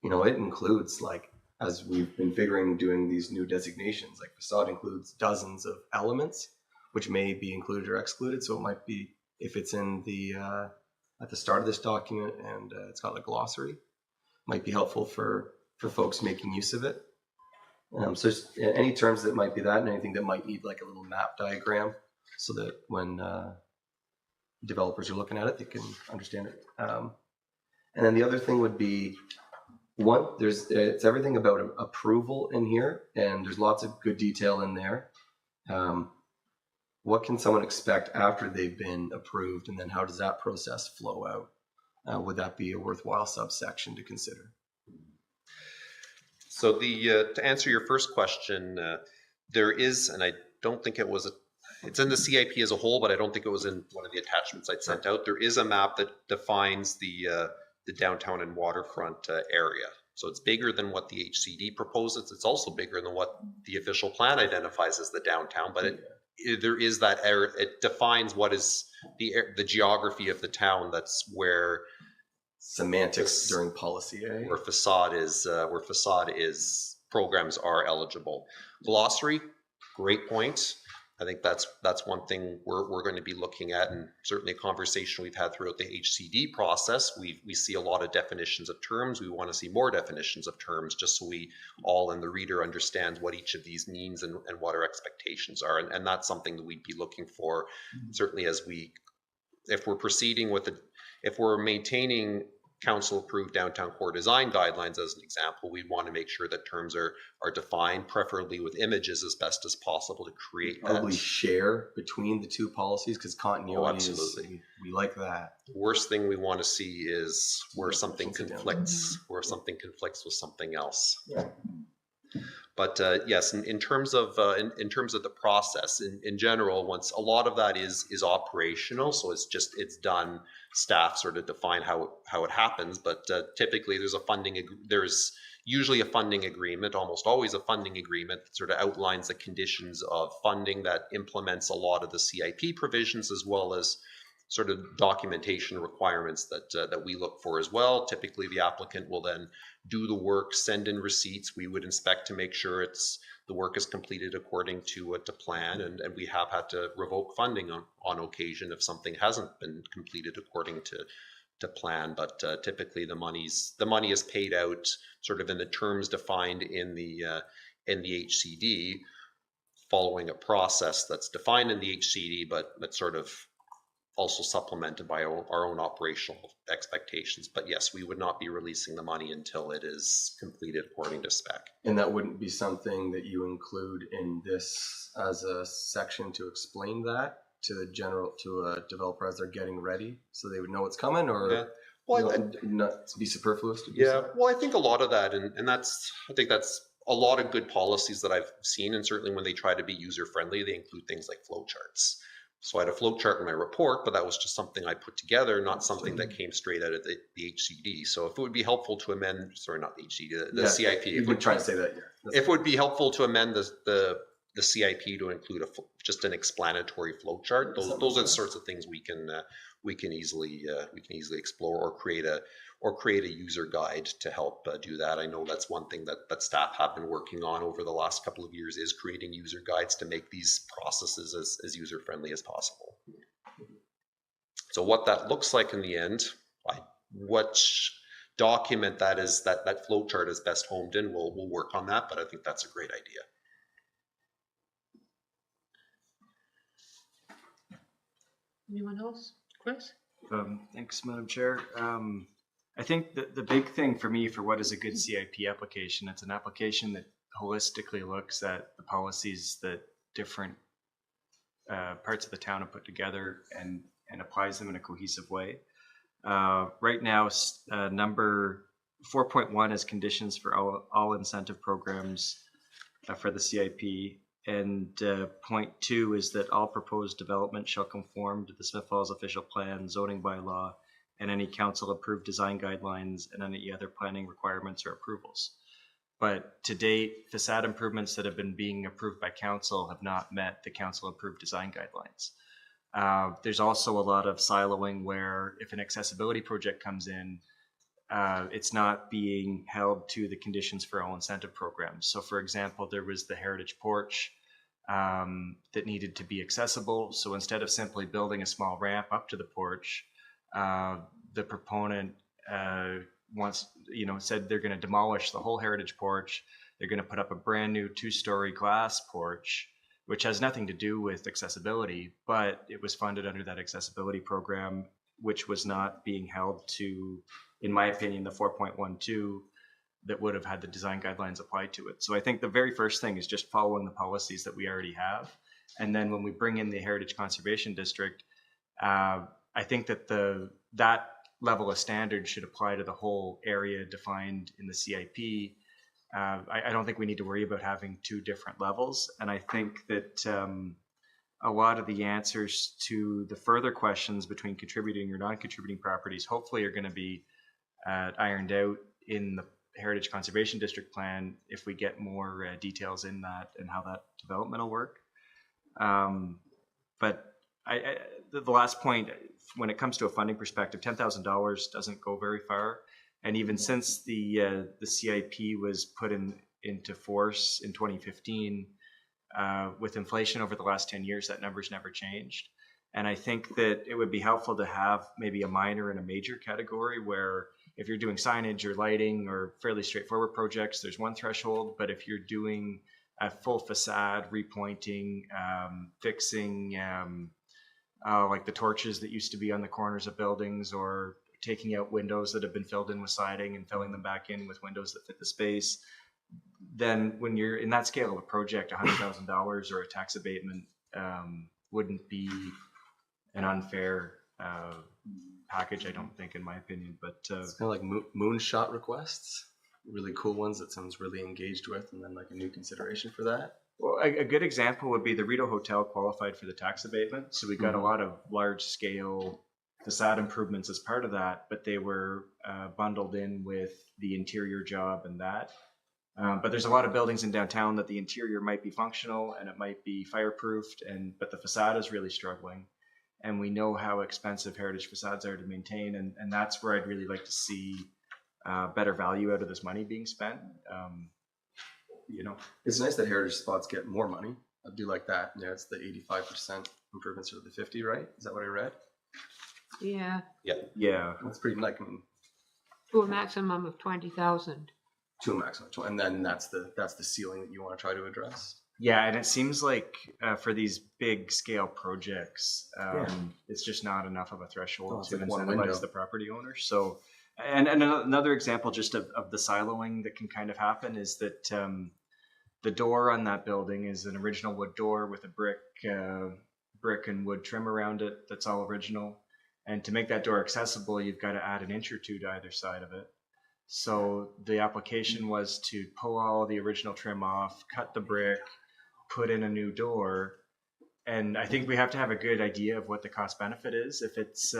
it includes, like, as we've been figuring doing these new designations, like facade includes dozens of elements, which may be included or excluded. So it might be, if it's in the at the start of this document and it's got a glossary, might be helpful for folks making use of it. So just any terms that might be that, and anything that might need like a little map diagram, so that when developers are looking at it, they can understand it. And then the other thing would be, it's everything about approval in here, and there's lots of good detail in there. What can someone expect after they've been approved, and then how does that process flow out? Would that be a worthwhile subsection to consider? So to answer your first question, there is, and I don't think it's in the CIP as a whole, but I don't think it was in one of the attachments I'd sent out. There is a map that defines the downtown and waterfront area. So it's bigger than what the HCD proposes. It's also bigger than what the official plan identifies as the downtown, but there is that area. It defines what is the geography of the town. That's where semantics during policy, where facade is programs are eligible. Glossary, great point. I think that's one thing we're going to be looking at, and certainly a conversation we've had throughout the HCD process. We see a lot of definitions of terms. We want to see more definitions of terms, just so we all and the reader understands what each of these means and what our expectations are. And that's something that we'd be looking for, certainly if we're proceeding with if we're maintaining council-approved downtown core design guidelines, as an example, we want to make sure that terms are defined, preferably with images as best as possible, to create probably share between the two policies, because continuity absolutely. We like that. The worst thing we want to see is where something conflicts with something else. Yeah. But yes, in terms of the process in general, once a lot of that is operational, so it's done. Staff sort of define how it happens, but typically there's usually a funding agreement, almost always a funding agreement that sort of outlines the conditions of funding that implements a lot of the CIP provisions, as well as sort of documentation requirements that we look for as well. Typically, the applicant will then do the work, send in receipts. We would inspect to make sure the work is completed according to plan, and we have had to revoke funding on occasion if something hasn't been completed according to plan. But typically, the money is paid out sort of in the terms defined in the HCD, following a process that's defined in the HCD, but sort of also supplemented by our own operational expectations. But yes, we would not be releasing the money until it is completed according to spec. And that wouldn't be something that you include in this as a section to explain that to a developer as they're getting ready, so they would know what's coming, or yeah. Well, not to be superfluous to do yeah. so? Well, I think a lot of that, and I think that's a lot of good policies that I've seen, and certainly when they try to be user friendly, they include things like flowcharts. So I had a flow chart in my report, but that was just something I put together, not something that came straight out of the HCD. So if it would be helpful to amend, sorry, not the HCD, the CIP. You've been trying to say that, yeah. If it would be helpful to amend the CIP to include just an explanatory flow chart, those are the sorts of things we can easily explore, or create a user guide to help do that. I know that's one thing that staff have been working on over the last couple of years, is creating user guides to make these processes as user friendly as possible. So what that looks like in the end, what document that flow chart is best homed in, we'll work on that, but I think that's a great idea. Anyone else? Chris? Thanks, Madam Chair. I think the big thing for me for what is a good CIP application, it's an application that holistically looks at the policies that different parts of the town have put together and applies them in a cohesive way. Right now, number 4.1 is conditions for all incentive programs for the CIP. And point 2 is that all proposed development shall conform to the Smith Falls official plan, zoning bylaw, and any council approved design guidelines and any other planning requirements or approvals. But to date, facade improvements that have been being approved by council have not met the council approved design guidelines. There's also a lot of siloing where if an accessibility project comes in, it's not being held to the conditions for all incentive programs. So for example, there was the heritage porch that needed to be accessible. So instead of simply building a small ramp up to the porch, the proponent said they're going to demolish the whole heritage porch. They're going to put up a brand new 2-story glass porch, which has nothing to do with accessibility, but it was funded under that accessibility program, which was not being held to, in my opinion, the 4.12 that would have had the design guidelines applied to it. So I think the very first thing is just following the policies that we already have. And then when we bring in the Heritage Conservation District, I think that that level of standard should apply to the whole area defined in the CIP. I don't think we need to worry about having 2 different levels. And I think that a lot of the answers to the further questions between contributing or non-contributing properties hopefully are going to be ironed out in the Heritage Conservation District plan if we get more details in that and how that development will work. But the last point, when it comes to a funding perspective, $10,000 doesn't go very far. And even since the CIP was put into force in 2015, with inflation over the last 10 years, that number's never changed. And I think that it would be helpful to have maybe a minor and a major category where if you're doing signage or lighting or fairly straightforward projects, there's one threshold. But if you're doing a full facade, repointing, fixing like the torches that used to be on the corners of buildings, or taking out windows that have been filled in with siding and filling them back in with windows that fit the space, then when you're in that scale of a project, $100,000 or a tax abatement wouldn't be an unfair package, I don't think, in my opinion. But it's kind of like moonshot requests, really cool ones that someone's really engaged with, and then like a new consideration for that. Well, a good example would be the Rito Hotel qualified for the tax abatement. So we got a lot of large scale facade improvements as part of that, but they were bundled in with the interior job and that. But there's a lot of buildings in downtown that the interior might be functional and it might be fireproofed, but the facade is really struggling. And we know how expensive heritage facades are to maintain, and that's where I'd really like to see better value out of this money being spent. It's nice that heritage spots get more money. I do like that. Yeah, it's the 85% improvements or the 50, right? Is that what I read? Yeah, Yeah. That's pretty like to a maximum of 20,000. to a maximum, and then that's the ceiling that you want to try to address. Yeah, and it seems like for these big scale projects, it's just not enough of a threshold to incentivize the property owner. So, and another example just of the siloing that can kind of happen is that the door on that building is an original wood door with a brick and wood trim around it. That's all original. And to make that door accessible, you've got to add an inch or two to either side of it. So the application was to pull all the original trim off, cut the brick, put in a new door. And I think we have to have a good idea of what the cost benefit is. If it's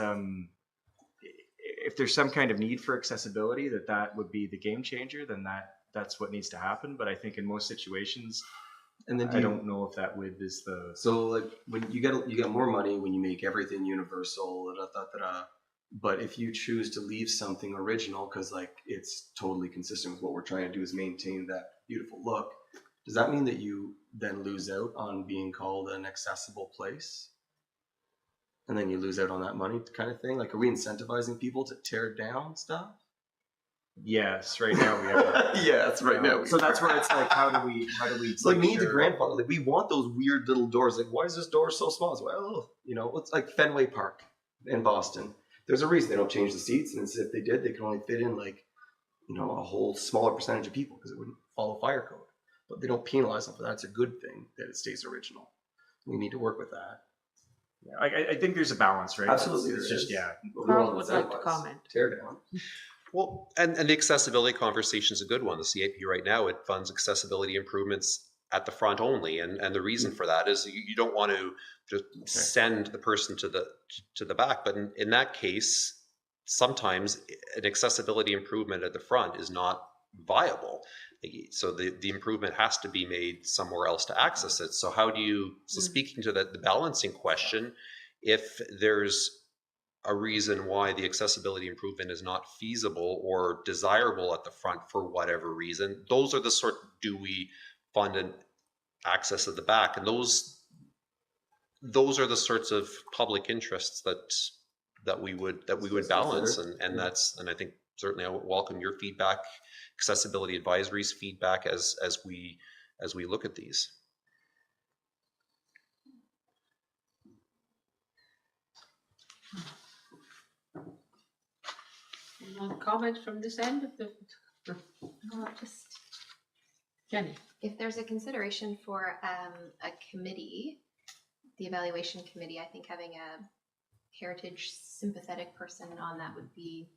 if there's some kind of need for accessibility, that would be the game changer, then that's what needs to happen. But I think in most situations, and then I don't know if that width is the. So like when you get more money when you make everything universal, but if you choose to leave something original because like it's totally consistent with what we're trying to do is maintain that beautiful look, does that mean that you then lose out on being called an accessible place? And then you lose out on that money kind of thing? Like, are we incentivizing people to tear down stuff? Yes, right now we have. Yeah, that's right now. So that's where it's like, how do we? It's like me, the grandfather. Like, we want those weird little doors. Like, why is this door so small? It's well, it's like Fenway Park in Boston. There's a reason they don't change the seats, and if they did, they could only fit in like, a whole smaller percentage of people because it wouldn't follow fire code. but they don't penalize them for that. It's a good thing that it stays original. We need to work with that. Yeah, I think there's a balance, right? Absolutely, It's there just is. yeah. But we Carl don't would like to incentivize comment. Tear down. Well, and the accessibility conversation is a good one. The CIP right now, it funds accessibility improvements at the front only. And the reason for that is you don't want to just send the person to the back. But in that case, sometimes an accessibility improvement at the front is not viable. So the improvement has to be made somewhere else to access it. So how do you, so speaking to the balancing question, if there's a reason why the accessibility improvement is not feasible or desirable at the front for whatever reason, those are the sort, do we fund an access at the back? And those are the sorts of public interests that we would balance. And that's, and I think certainly I would welcome your feedback, accessibility advisories feedback as we look at these. Comments from this end of the, Just Jenny? if there's a consideration for a committee, the evaluation committee, I think having a heritage sympathetic person on that would be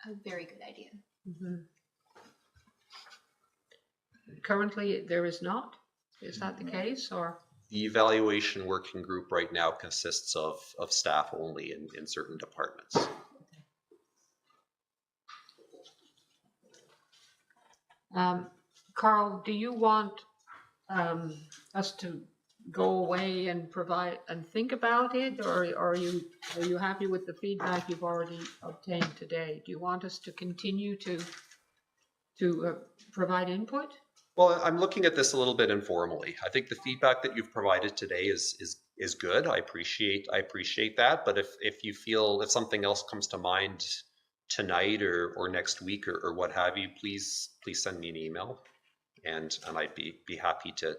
a very good idea. Currently, there is not. Is that the case, or? The evaluation working group right now consists of staff only in certain departments. Carl, do you want us to go away and provide and think about it, or are you happy with the feedback you've already obtained today? Do you want us to continue to provide input? Well, I'm looking at this a little bit informally. I think the feedback that you've provided today is good. I appreciate that. But if you feel, if something else comes to mind tonight or next week or what have you, please send me an email, and I'd be happy to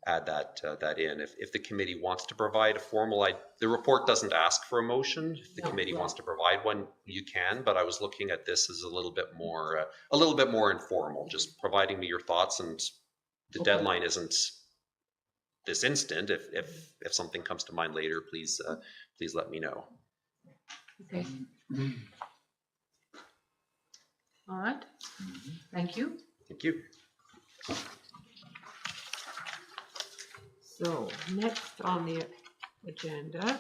add that in. If the committee wants to provide a formal, the report doesn't ask for a motion. If the committee wants to provide one, you can. But I was looking at this as a little bit more informal, just providing me your thoughts. And the deadline isn't this instant. If something comes to mind later, please let me know. Okay. All right. Thank you. Thank you. So next on the agenda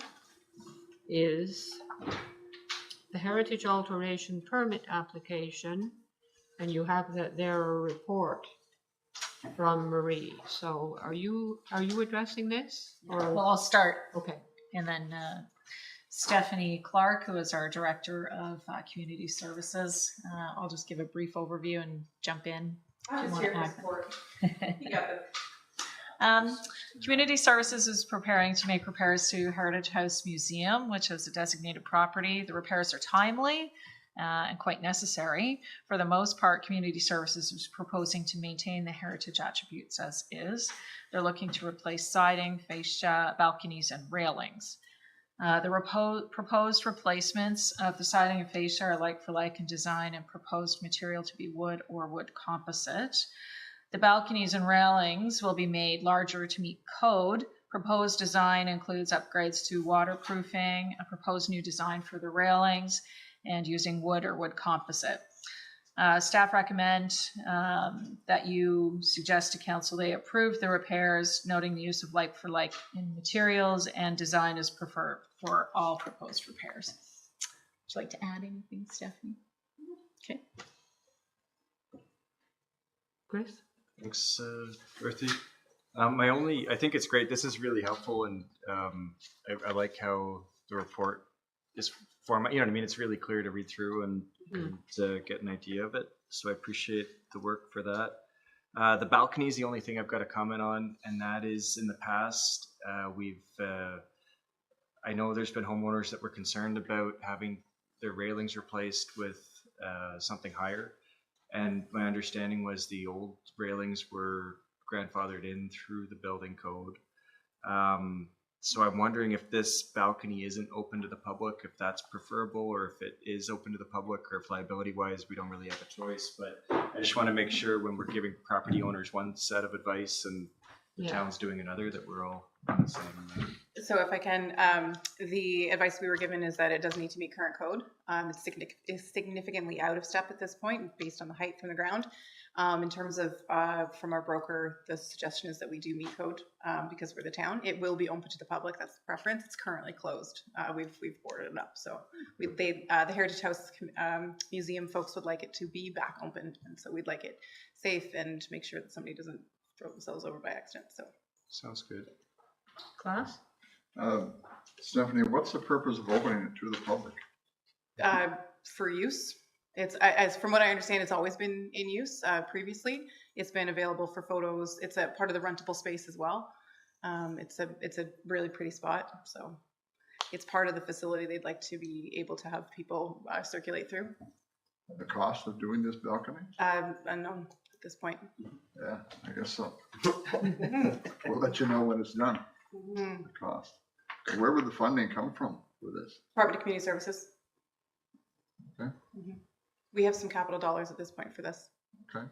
is the heritage alteration permit application, and you have there a report from Marie. So are you addressing this? Or? Well, I'll start. Okay. And then Stephanie Clark, who is our Director of Community Services. I'll just give a brief overview and jump in. I was here to support. You got it. Community Services is preparing to make repairs to Heritage House Museum, which is a designated property. The repairs are timely and quite necessary. For the most part, Community Services is proposing to maintain the heritage attributes as is. They're looking to replace siding, fascia, balconies, and railings. The proposed replacements of the siding and fascia are like for like in design, and proposed material to be wood or wood composite. The balconies and railings will be made larger to meet code. Proposed design includes upgrades to waterproofing, a proposed new design for the railings, and using wood or wood composite. Staff recommend that you suggest to council they approve the repairs, noting the use of like for like in materials and design is preferred for all proposed repairs. Would you like to add anything, Stephanie? Okay. Chris? Thanks, Ruthie. I think it's great. This is really helpful, and I like how the report is format. You know what I mean? It's really clear to read through and to get an idea of it. So I appreciate the work for that. The balcony is the only thing I've got to comment on, and that is in the past I know there's been homeowners that were concerned about having their railings replaced with something higher. And my understanding was the old railings were grandfathered in through the building code. So I'm wondering if this balcony isn't open to the public, if that's preferable, or if it is open to the public, or if liability wise, we don't really have a choice. But I just want to make sure when we're giving property owners one set of advice and the Yeah. town's doing another, that we're all on the same. So if I can, the advice we were given is that it does need to meet current code. It's significantly out of step at this point based on the height from the ground. In terms of, from our broker, the suggestion is that we do meet code because we're the town. It will be open to the public. That's the preference. It's currently closed. We've boarded it up. So the Heritage House Museum folks would like it to be back open. And so we'd like it safe and make sure that somebody doesn't throw themselves over by accident. So Sounds good. Class? Stephanie, what's the purpose of opening it to the public? for use. It's, as from what I understand, it's always been in use previously. It's been available for photos. It's a part of the rentable space as well. It's a really pretty spot. So it's part of the facility they'd like to be able to have people circulate through. The cost of doing this balcony? Unknown at this point. Yeah, I guess so. We'll let you know when it's done, the cost. Where would the funding come from for this? Department of Community Services. Okay. We have some capital dollars at this point for this. Okay.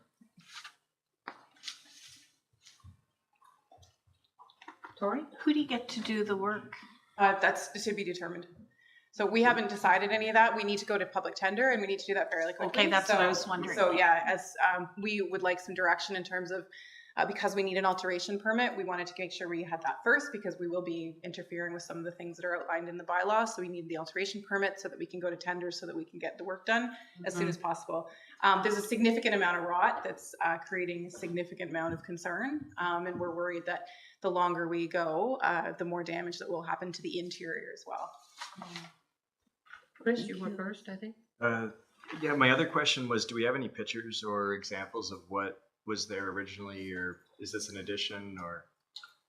Tori? Who do you get to do the work? That's to be determined. So we haven't decided any of that. We need to go to public tender and we need to do that fairly quickly. Okay, that's what I was wondering. So yeah, as we would like some direction in terms of, because we need an alteration permit, we wanted to make sure we had that first because we will be interfering with some of the things that are outlined in the bylaw. So we need the alteration permit so that we can go to tender so that we can get the work done as soon as possible. There's a significant amount of rot that's creating a significant amount of concern. And we're worried that the longer we go, the more damage that will happen to the interior as well. Chris, you were first, I think. Yeah, my other question was, do we have any pictures or examples of what was there originally, or is this an addition, or?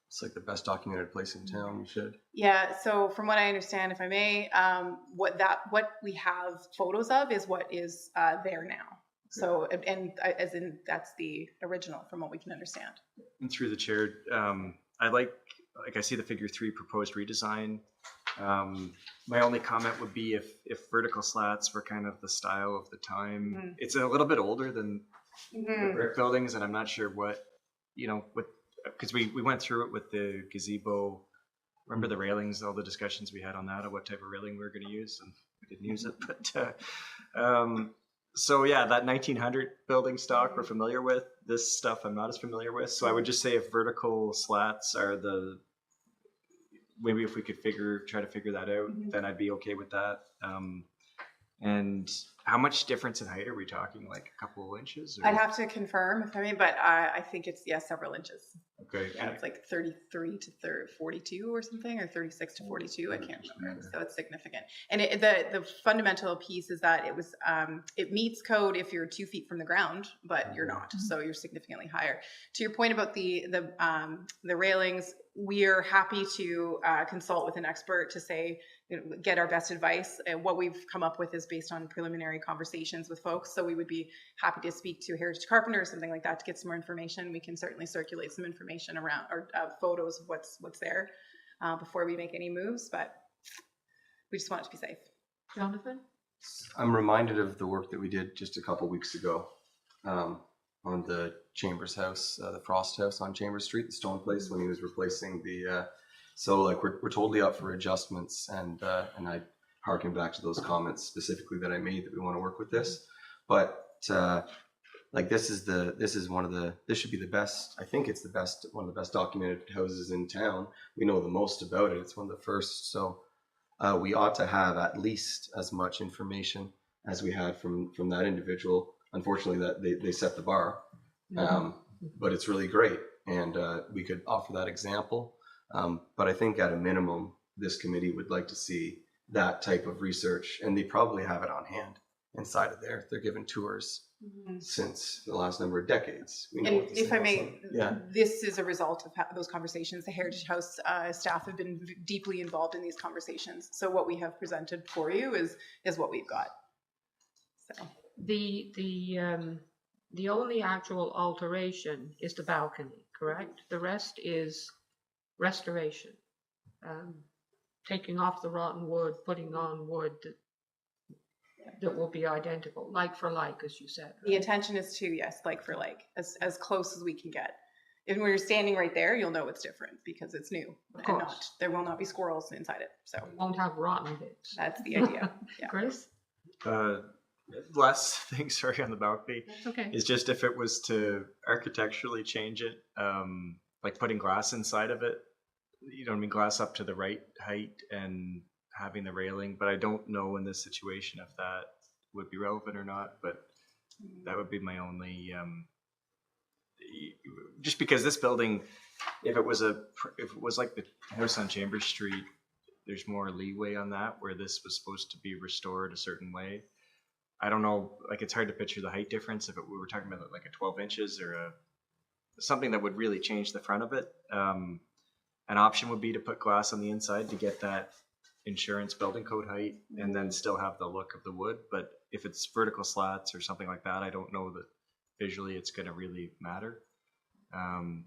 It's like the best documented place in town. You should. Yeah. So from what I understand, if I may, what we have photos of is what is there now. So, and as in that's the original from what we can understand. And through the chair, I like I see the figure 3 proposed redesign. My only comment would be if vertical slats were kind of the style of the time. It's a little bit older than the brick buildings, and I'm not sure what, because we went through it with the gazebo. Remember the railings, all the discussions we had on that, of what type of railing we were going to use, and we didn't use it. But so yeah, that 1900 building stock we're familiar with. This stuff I'm not as familiar with. So I would just say if vertical slats are maybe if we could try to figure that out, then I'd be okay with that. And how much difference in height are we talking? Like a couple of inches? Or? I'd have to confirm if I mean, but I think it's several inches. Okay. Yeah, it's like 33 to 42 or something, or 36 to 42. I can't remember. So it's significant. And the fundamental piece is that it meets code if you're 2 feet from the ground, but you're not. So you're significantly higher. To your point about the railings, we're happy to consult with an expert to say, get our best advice. And what we've come up with is based on preliminary conversations with folks. So we would be happy to speak to Heritage Carpenter or something like that to get some more information. We can certainly circulate some information around or photos of what's there before we make any moves. But we just want it to be safe. Jonathan? I'm reminded of the work that we did just a couple weeks ago on the Chambers house, the Frost house on Chambers Street, the stone place, when he was replacing the. So like we're totally up for adjustments, and I harken back to those comments specifically that I made that we want to work with this, but like this should be the best. I think it's one of the best documented houses in town. We know the most about it. It's one of the first, so we ought to have at least as much information as we had from that individual. Unfortunately, that they set the bar, but it's really great, and we could offer that example. But I think at a minimum, this committee would like to see that type of research, and they probably have it on hand inside of there. They're given tours since the last number of decades. We know And if I may, yeah. This is a result of those conversations. The Heritage House staff have been deeply involved in these conversations. So what we have presented for you is what we've got. So The only actual alteration is the balcony, correct? The rest is restoration. taking off the rotten wood, putting on wood that will be identical, like for like, as you said. The intention is to, yes, like for like, as close as we can get. If when you're standing right there, you'll know it's different because it's new Of and course. there will not be squirrels inside it. So We won't have rotten bits. that's the idea. Yeah. Chris? Last thing, sorry, on the balcony That's okay. is just if it was to architecturally change it, like putting glass inside of it, you know what I mean, glass up to the right height and having the railing, but I don't know in this situation if that would be relevant or not, but that would be my only, just because this building, if it was like the house on Chambers Street, there's more leeway on that, where this was supposed to be restored a certain way. I don't know, like it's hard to picture the height difference if we were talking about like a 12 inches or something that would really change the front of it. An option would be to put glass on the inside to get that insurance building code height and then still have the look of the wood. But if it's vertical slats or something like that, I don't know that visually it's going to really matter.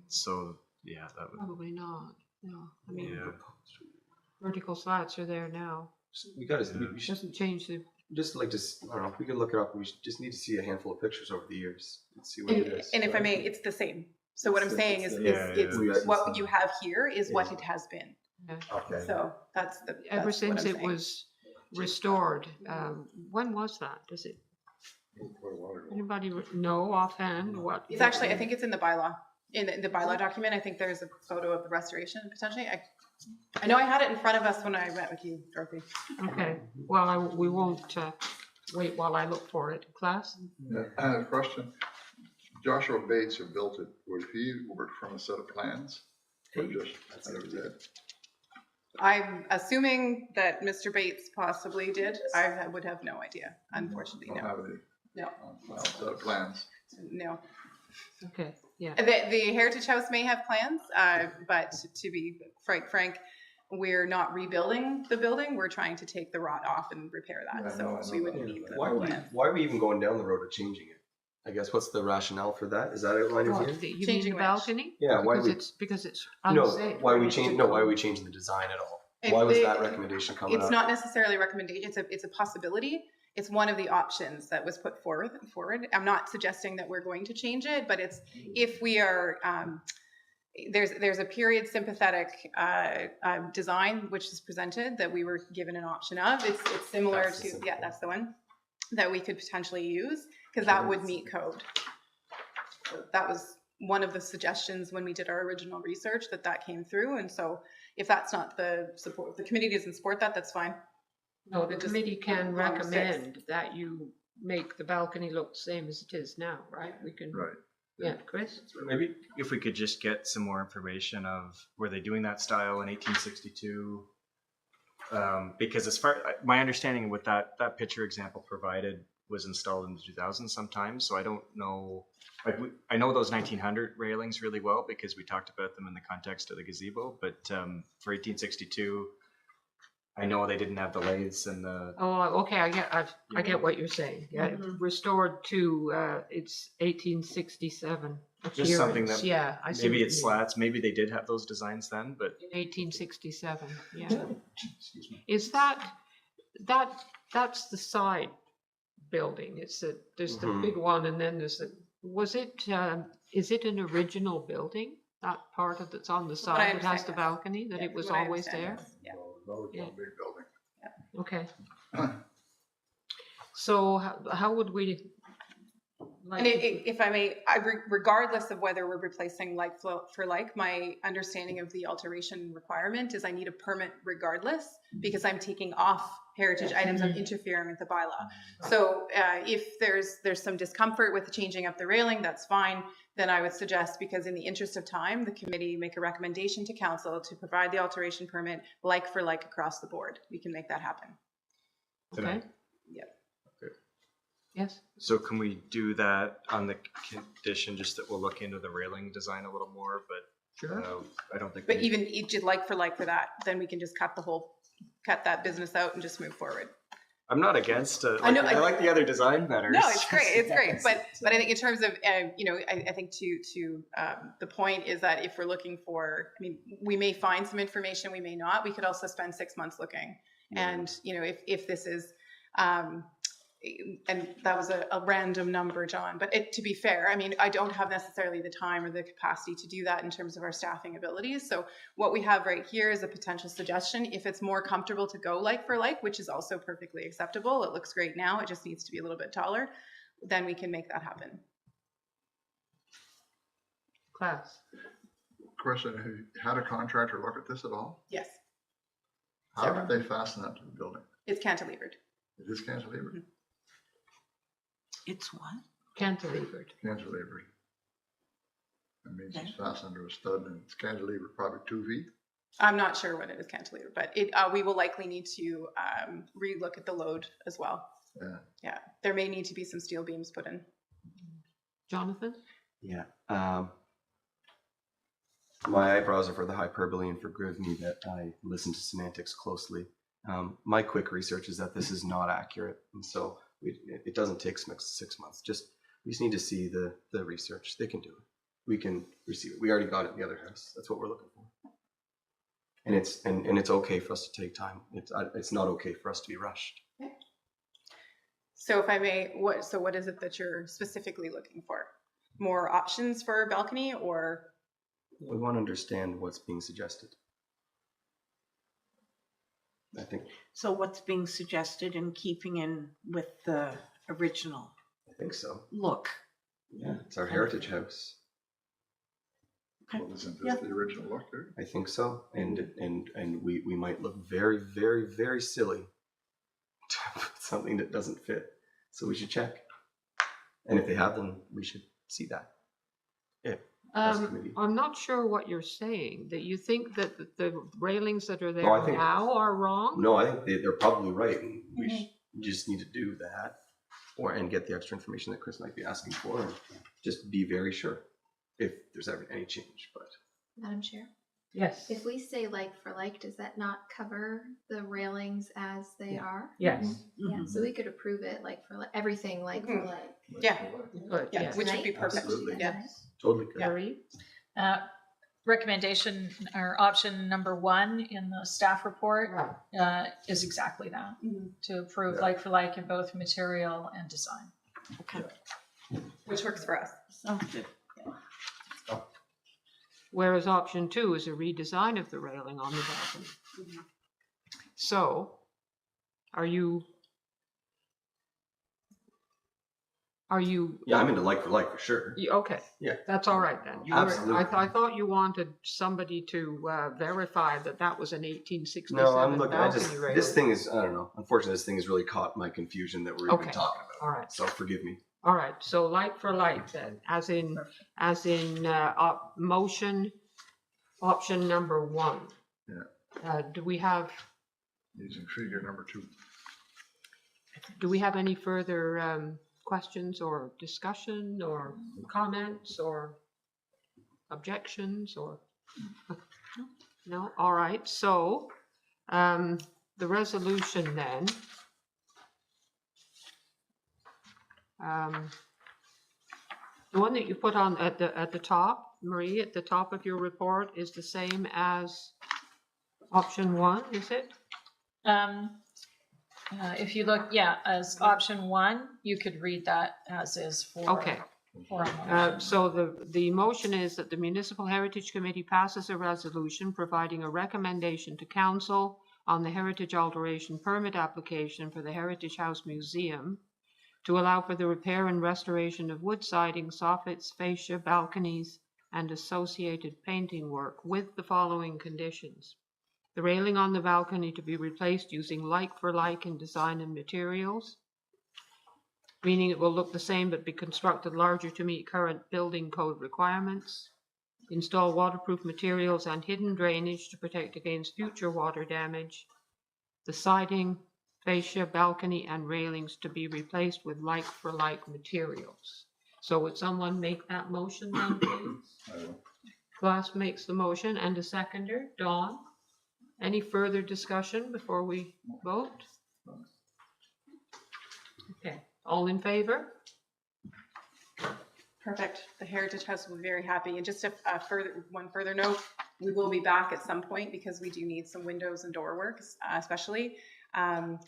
So yeah, that would Probably not. No, I mean, yeah. vertical slats are there now. We gotta, we It should doesn't change the. just like to, I don't know, if we could look it up, we just need to see a handful of pictures over the years and see what it is. And if I may, it's the same. So what I'm saying is, Yeah. what you have here is what it has been. Okay. So that's Ever what since I'm it saying. was restored, when was that? Does it? Anybody know offhand what? It's actually, I think it's in the bylaw, in the bylaw document. I think there's a photo of the restoration potentially. I know I had it in front of us when I met with you, Dorothy. Okay. Well, we won't wait while I look for it. Class? Yeah, I have a question. Joshua Bates, who built it, would he work from a set of plans? Or just out of his head? I'm assuming that Mr. Bates possibly did. I would have no idea, unfortunately. Don't No, have any no, set of plans. no. Okay. Yeah. The Heritage House may have plans, but to be frank, we're not rebuilding the building. We're trying to take the rot off and repair that. Yeah, So no, I know we wouldn't that. need the Why are we even going down the road of changing it? I guess what's the rationale for that? Is that outlined in What, here? you mean Changing the which? balcony? Yeah, why Because it's no, unsafe. why are we changing the design at all? Why was that recommendation coming up? It's not necessarily a recommendation. It's a possibility. It's one of the options that was put forward. I'm not suggesting that we're going to change it, but it's if we are. There's a period sympathetic design which is presented that we were given an option of. It's similar That's the to simple that's the one that we could potentially use because that would meet code. So that was one of the suggestions when we did our original research that came through. And so if that's not the support, if the committee doesn't support that, that's fine. No, the Just committee can number 6. recommend that you make the balcony look the same as it is now, right? We can. Right. Yeah, Chris? Maybe if we could just get some more information of were they doing that style in 1862? Because as far my understanding with that picture example provided was installed in the 2000s sometimes, so I don't know. Like I know those 1900 railings really well because we talked about them in the context of the gazebo. But for 1862, I know they didn't have the lathes and the. Oh, okay, I get what you're saying. Yeah, restored to, it's 1867. Just something appearance. that Yeah, I see. Maybe what it's you mean. slats. Maybe they did have those designs then, but In 1867, yeah. Excuse me. Is that's the side building? There's the big one and then there's is it an original building? That part of that's on the I side that has understand, the yes. balcony, that Yeah, it was from what I always understand, there? yes. Yeah. No, it's Yeah. a big building. Okay. So how would we? And if I may, regardless of whether we're replacing like for like, my understanding of the alteration requirement is I need a permit regardless because I'm taking off heritage items. I'm interfering with the bylaw. So if there's some discomfort with changing up the railing, that's fine. Then I would suggest, because in the interest of time, the committee make a recommendation to council to provide the alteration permit like for like across the board. We can make that happen. Okay. Yep. Yes. so can we do that on the condition just that we'll look into the railing design a little more? But Sure. I don't think. But even each like for that, then we can just cut that business out and just move forward. I'm not against it. I know, I like the other design better. No, it's great. It's great. Yes. But I think in terms of, I think to the point is that if we're looking for, I mean, we may find some information, we may not. We could also spend 6 months looking. And, if this is, and that was a random number, John, but to be fair, I mean, I don't have necessarily the time or the capacity to do that in terms of our staffing abilities. So what we have right here is a potential suggestion. If it's more comfortable to go like for like, which is also perfectly acceptable, it looks great now, it just needs to be a little bit taller, then we can make that happen. Class. Question, have you had a contractor look at this at all? Yes, How did they fasten that to the building? it's cantilevered. It is cantilevered? It's what? Cantilevered. Cantilevered. That means it's fastened to a stud and it's cantilevered probably 2 feet. I'm not sure what it is cantilevered, but we will likely need to relook at the load as well. Yeah. Yeah, there may need to be some steel beams put in. Jonathan? Yeah. My eyebrows are for the hyperbole and forgive me that I listen to semantics closely. My quick research is that this is not accurate, and so it doesn't take 6 months. We just need to see the research. They can do it. We can receive it. We already got it in the other house. That's what we're looking for. And it's okay for us to take time. It's not okay for us to be rushed. Okay. So if I may, what is it that you're specifically looking for? More options for a balcony, or? We want to understand what's being suggested. I think. So what's being suggested in keeping in with the original I think so. look? Yeah, it's our heritage house. Okay. Well, isn't this the original look there? I think so, and we might look very, very, very silly to put something that doesn't fit. So we should check, and if they have them, we should see that. Yeah. I'm not sure what you're saying, that you think that the railings that are there No, I think- now are wrong? No, I think they're probably right, and we just need to do that, and get the extra information that Chris might be asking for, and just be very sure if there's ever any change. But Madam Chair, Yes. if we say like for like, does that not cover the railings as they are? Yes. Yeah, so we could approve it like for everything like for like. Yeah, Good, yeah, yes. which would be perfect. Absolutely. Yeah. totally good. Marie? Recommendation or option number 1 in the staff report is exactly that, to approve like for like in both material and design. Okay. Which works for us. Sounds good. Whereas option 2 is a redesign of the railing on the balcony. So, are you? Yeah, I'm into like for sure. Okay. Yeah. That's all right then. Absolutely. I thought you wanted somebody to verify that was an 1867 No, I'm looking. balcony railing. This thing is. I don't know. Unfortunately, this thing has really caught my confusion that we're even Okay. talking about. All right. So forgive me. All right, so like for like then, as in motion, option number 1. Yeah. Do we have Using figure number 2. any further questions or discussion or comments or objections or? No, all right, so the resolution then. The one that you put on at the top, Marie, at the top of your report is the same as option 1, is it? If you look, as option 1, you could read that as is for. Okay. For a motion. So the motion is that the Municipal Heritage Committee passes a resolution providing a recommendation to Council on the Heritage Alteration Permit application for the Heritage House Museum to allow for the repair and restoration of wood siding, soffits, fascia, balconies, and associated painting work with the following conditions. The railing on the balcony to be replaced using like for like in design and materials, meaning it will look the same but be constructed larger to meet current building code requirements. Install waterproof materials and hidden drainage to protect against future water damage. The siding, fascia, balcony, and railings to be replaced with like for like materials. So would someone make that motion then, please? Glass makes the motion, and a seconder, Dawn. Any further discussion before we vote? Okay, all in favor? Perfect. The Heritage House will be very happy. And just one further note, we will be back at some point because we do need some windows and door works, especially.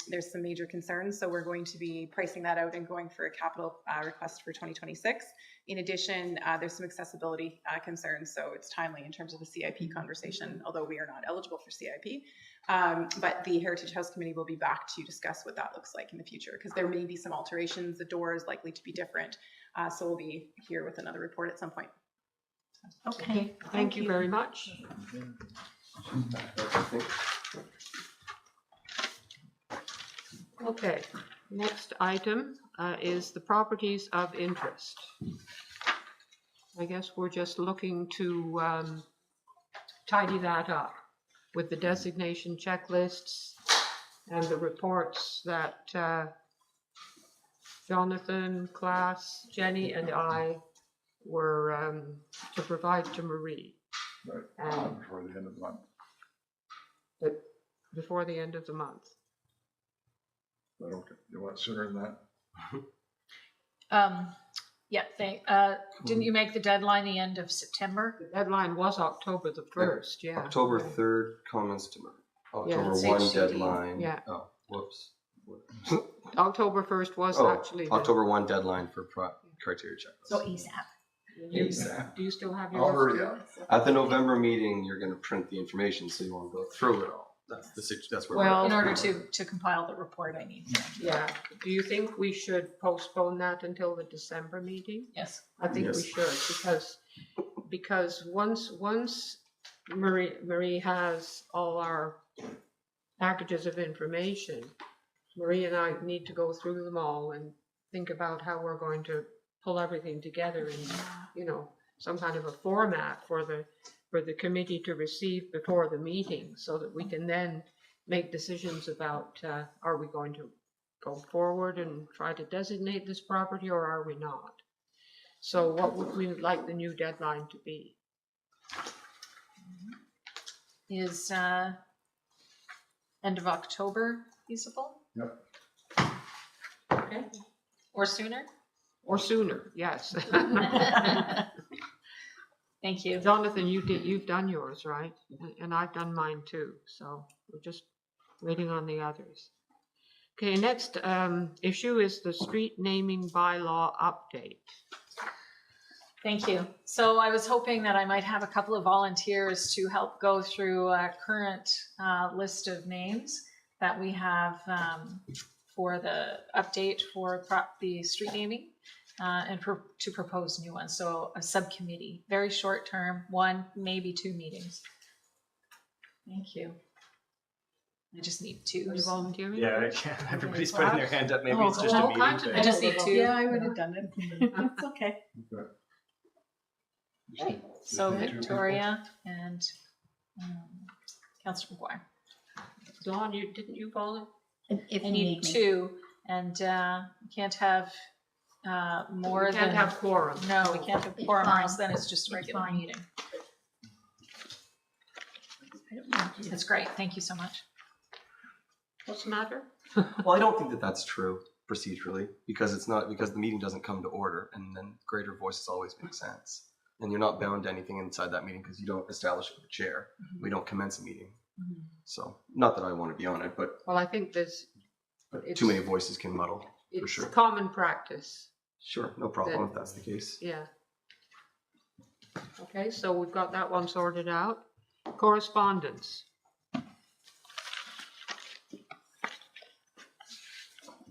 There's some major concerns, so we're going to be pricing that out and going for a capital request for 2026. In addition, there's some accessibility concerns, so it's timely in terms of the CIP conversation, although we are not eligible for CIP. But the Heritage House Committee will be back to discuss what that looks like in the future, because there may be some alterations. The door is likely to be different, so we'll be here with another report at some point. Okay, thank you very much. Okay, next item is the properties of interest. I guess we're just looking to tidy that up with the designation checklists and the reports that Jonathan, Klaas, Jenny, and I were to provide to Marie. Right, before the end of the month. But before the end of the month. But okay, you want sooner than that? Yeah, didn't you make the deadline the end of September? The deadline was October the 1st, yeah. October 3rd, comments to October it's 1 HCD. deadline. Yeah. Oh, whoops. October 1st was Oh, actually. October 1 deadline for criteria checklist. So ASAP. Do you still have yours? I'll hurry too? up. At the November meeting, you're going to print the information, so you want to go through it all. That's where we're Well, In order to compile the report, I need. Yeah. Do you think we should postpone that until the December meeting? Yes. I think we Yes. should because once Marie has all our packages of information, Marie and I need to go through them all and think about how we're going to pull everything together in, some kind of a format for the committee to receive before the meeting, so that we can then make decisions about, are we going to go forward and try to designate this property, or are we not? So what would we like the new deadline to be? Is end of October feasible? Yep. Okay. Or sooner? Or sooner, yes. Thank you. Jonathan, you've done yours, right? And I've done mine too, so we're just waiting on the others. Okay, next issue is the street naming bylaw update. Thank you. So I was hoping that I might have a couple of volunteers to help go through a current list of names that we have for the update for the street naming and to propose new ones. So a subcommittee, very short term, 1, maybe 2 meetings. Thank you. I just need 2. Are you volunteering? Yeah, everybody's putting their hand up. Maybe it's just a all meeting kinds of thing. I just need 2. Yeah, I would have done it. It's okay. Okay. Right. So Victoria and Councillor McGuire. Dawn, didn't you volunteer? I need 2, and you can't have more We than. can't have quorum. No, we can't have quorum, or fine. else then it's just a regular fine. meeting. That's great. Thank you so much. What's the matter? Well, I don't think that that's true procedurally, because the meeting doesn't come to order, and then greater voices always make sense. And you're not bound to anything inside that meeting because you don't establish it with the chair. We don't commence a meeting. So, not that I want to be on it, but Well, I think it's too many voices can muddle, for sure. common practice. Sure, no problem if that's the case. Yeah. Okay, so we've got that one sorted out. Correspondence.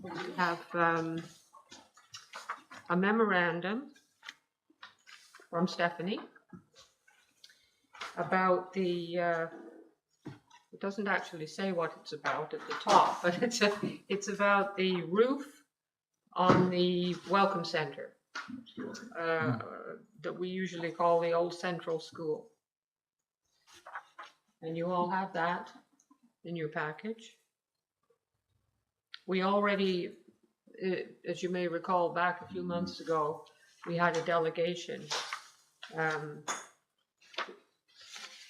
We have a memorandum from Stephanie about the, it doesn't actually say what it's about at the top, but it's about the roof on the Welcome Center that we usually call the Old Central School. And you all have that in your package. We already, as you may recall, back a few months ago, we had a delegation.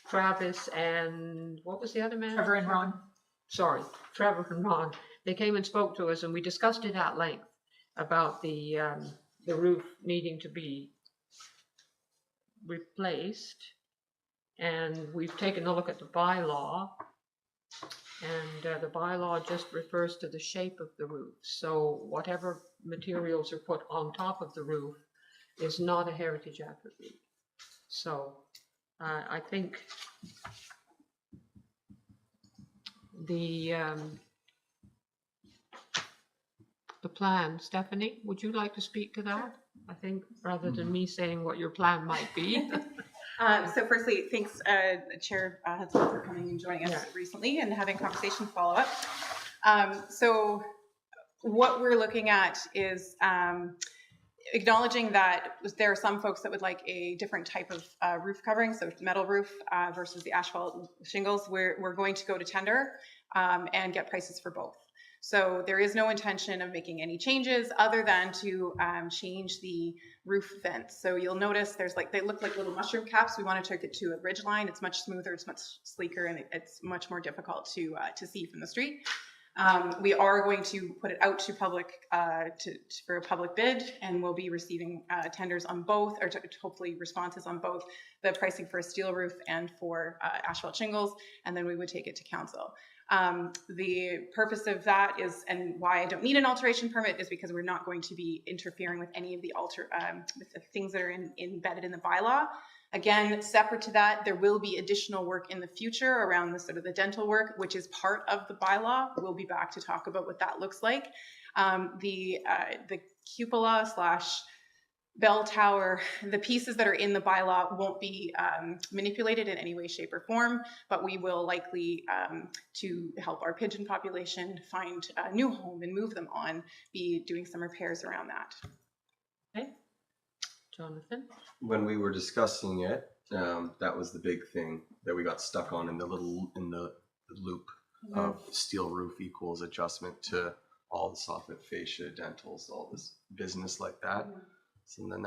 Travis and what was the other man? Trevor and Ron. Sorry, Trevor and Ron. They came and spoke to us and we discussed it at length. about the roof needing to be replaced. And we've taken a look at the bylaw, and the bylaw just refers to the shape of the roof. So whatever materials are put on top of the roof is not a heritage attribute. So I think the plan, Stephanie, would you like to speak to that? I think rather than me saying what your plan might be. So firstly, thanks, Chair Hudson, for coming and joining us recently and having conversation follow up. So what we're looking at is acknowledging that there are some folks that would like a different type of roof covering, so metal roof versus the asphalt shingles. We're going to go to tender and get prices for both. So there is no intention of making any changes other than to change the roof vents. So you'll notice there's they look like little mushroom caps. We want to take it to a ridge line. It's much smoother, it's much sleeker, and it's much more difficult to see from the street. We are going to put it out to public for a public bid, and we'll be receiving tenders on both, or hopefully responses on both the pricing for a steel roof and for asphalt shingles, and then we would take it to council. The purpose of that is, and why I don't need an alteration permit, is because we're not going to be interfering with any of the with the things that are embedded in the bylaw. Again, separate to that, there will be additional work in the future around the sort of the dental work, which is part of the bylaw. We'll be back to talk about what that looks like. The cupola / bell tower, the pieces that are in the bylaw won't be manipulated in any way, shape, or form, but we will likely, to help our pigeon population find a new home and move them on, be doing some repairs around that. Okay. Jonathan? When we were discussing it, that was the big thing that we got stuck on in the loop of steel roof equals adjustment to all the soffit, fascia, dentals, all this business like that. So then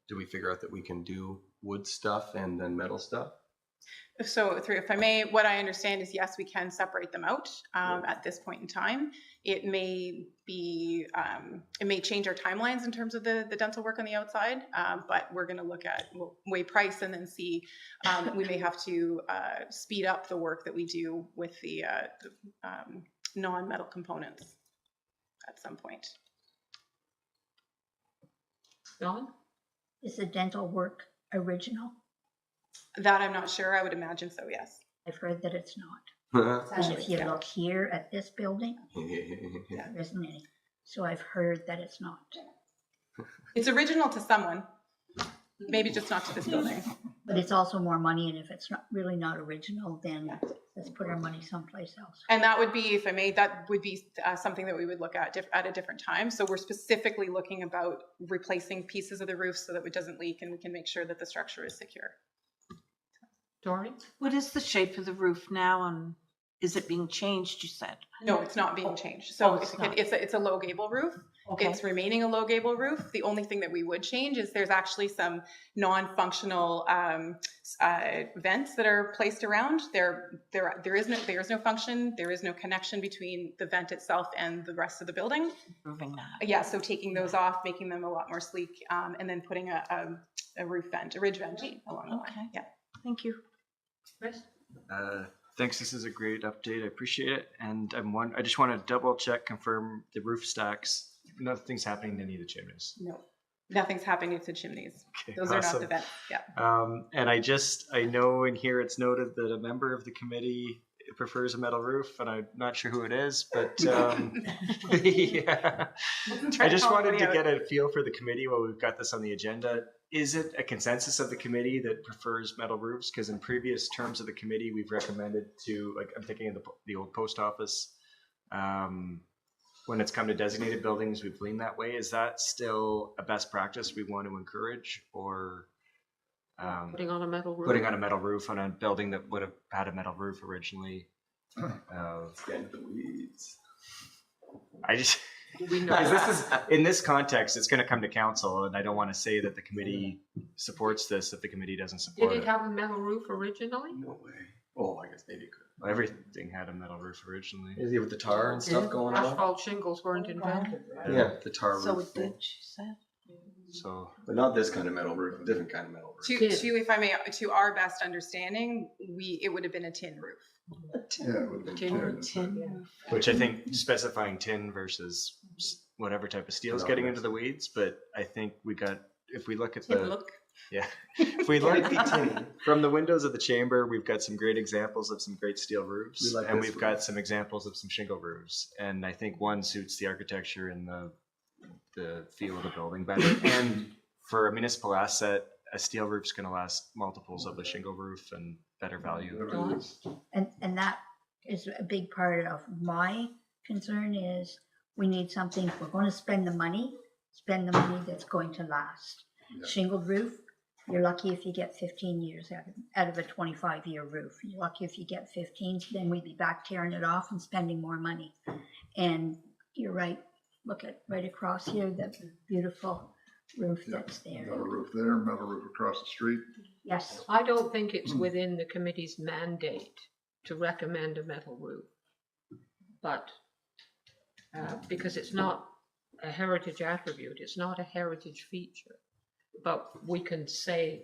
do we figure out that we can do wood stuff and then metal stuff? So if I may, what I understand is yes, we can separate them out at this point in time. It may be, it may change our timelines in terms of the dental work on the outside, but we're going to we'll weigh price and then see. We may have to speed up the work that we do with the non-metal components at some point. Dawn? Is the dental work original? That I'm not sure. I would imagine so, yes. I've heard that it's not. And if you Yeah. look here at this building, there isn't any. So I've heard that it's not. It's original to someone, maybe just not to this building. But it's also more money, and if it's not really not original, then let's put our money someplace else. And that would be, if I may, that would be something that we would look at a different time. So we're specifically looking about replacing pieces of the roof so that it doesn't leak and we can make sure that the structure is secure. Dory? What is the shape of the roof now, and is it being changed, you said? No, it's not being changed. So it's a low gable roof. Okay. It's remaining a low gable roof. The only thing that we would change is there's actually some non-functional vents that are placed around. There is no function. There is no connection between the vent itself and the rest of the building. Improving that. Yeah, so taking those off, making them a lot more sleek, and then putting a roof vent, a ridge vent along the line. Yeah. Thank you. Chris? Thanks. This is a great update. I appreciate it. And I just want to double check, confirm the roof stacks. Nothing's happening to any of the chimneys. No, nothing's happening to the chimneys. Okay, Those are not awesome. the vents. Yeah. And I know in here it's noted that a member of the committee prefers a metal roof, and I'm not sure who it is, but yeah. I just wanted to get a feel for the committee while we've got this on the agenda. Is it a consensus of the committee that prefers metal roofs? Because in previous terms of the committee, we've recommended to, like, I'm thinking of the old post office. When it's come to designated buildings, we've leaned that way. Is that still a best practice we want to encourage, or Putting on a metal roof? putting on a metal roof on a building that would have had a metal roof originally? Let's get into the weeds. I just, We know. because this is, in this context, it's going to come to council, and I don't want to say that the committee supports this if the committee doesn't support Did it. it have a metal roof originally? No way. Oh, I guess maybe it could. Everything had a metal roof originally. Is it with the tar and stuff going on? Asphalt shingles weren't invented, right? Yeah, the tar So roof. it did, she said. So But not this kind of metal roof, a different kind of metal roof. If I may, to our best understanding, it would have been a tin roof. Yeah, it would have been tin. which I think specifying tin versus whatever type of steel is getting into the weeds, but I think if we look at Tin look. yeah, if we look Might be tin. from the windows of the chamber, we've got some great examples of some great steel roofs, We like and this we've one. got some examples of some shingle roofs, and I think one suits the architecture and the feel of the building better. And for a municipal asset, a steel roof's going to last multiples of a shingle roof and better value. Whatever it is. And that is a big part of my concern is we need something, if we're gonna spend the money that's going to last. Yeah. Shingled roof, you're lucky if you get 15 years out of a 25-year roof. You're lucky if you get 15, so then we'd be back tearing it off and spending more money. And you're right, look at right across here, the beautiful roof Yeah. that's there. Metal roof there, metal roof across the street. Yes, I don't think it's within the committee's mandate to recommend a metal roof. But, because it's not a heritage attribute, it's not a heritage feature. But we can say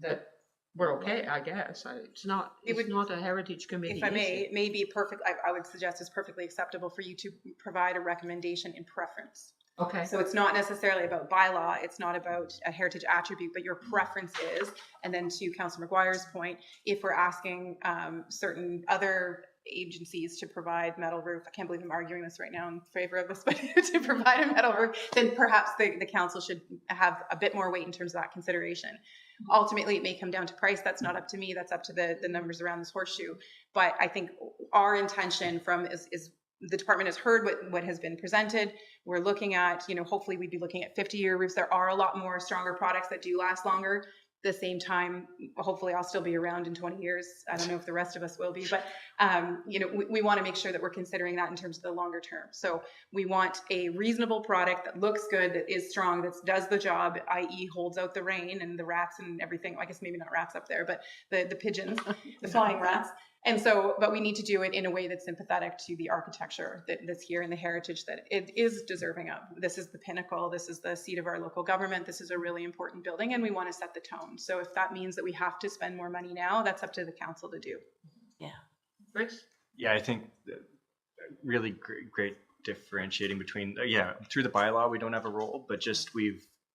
that we're okay, I guess. It's not a heritage committee If I may, issue. it may be perfect, I would suggest it's perfectly acceptable for you to provide a recommendation in preference. Okay. So it's not necessarily about bylaw, it's not about a heritage attribute, but your preference is, and then to Councillor McGuire's point, if we're asking certain other agencies to provide metal roof, I can't believe I'm arguing this right now in favor of this, but to provide a metal roof, then perhaps the council should have a bit more weight in terms of that consideration. Ultimately, it may come down to price. That's not up to me. That's up to the numbers around this horseshoe. But I think our intention is the department has heard what has been presented. We're looking at, hopefully we'd be looking at 50-year roofs. There are a lot more stronger products that do last longer. At the same time, hopefully I'll still be around in 20 years. I don't know if the rest of us will be, but we want to make sure that we're considering that in terms of the longer term. So we want a reasonable product that looks good, that is strong, that does the job, i.e. holds out the rain and the rats and everything. I guess maybe not rats up there, but the pigeons, the flying rats. And so, but we need to do it in a way that's sympathetic to the architecture that's here and the heritage that it is deserving of. This is the pinnacle. This is the seat of our local government. This is a really important building, and we want to set the tone. So if that means that we have to spend more money now, that's up to the council to do. Yeah. Chris? Yeah, I think really great differentiating between, through the bylaw, we don't have a role, but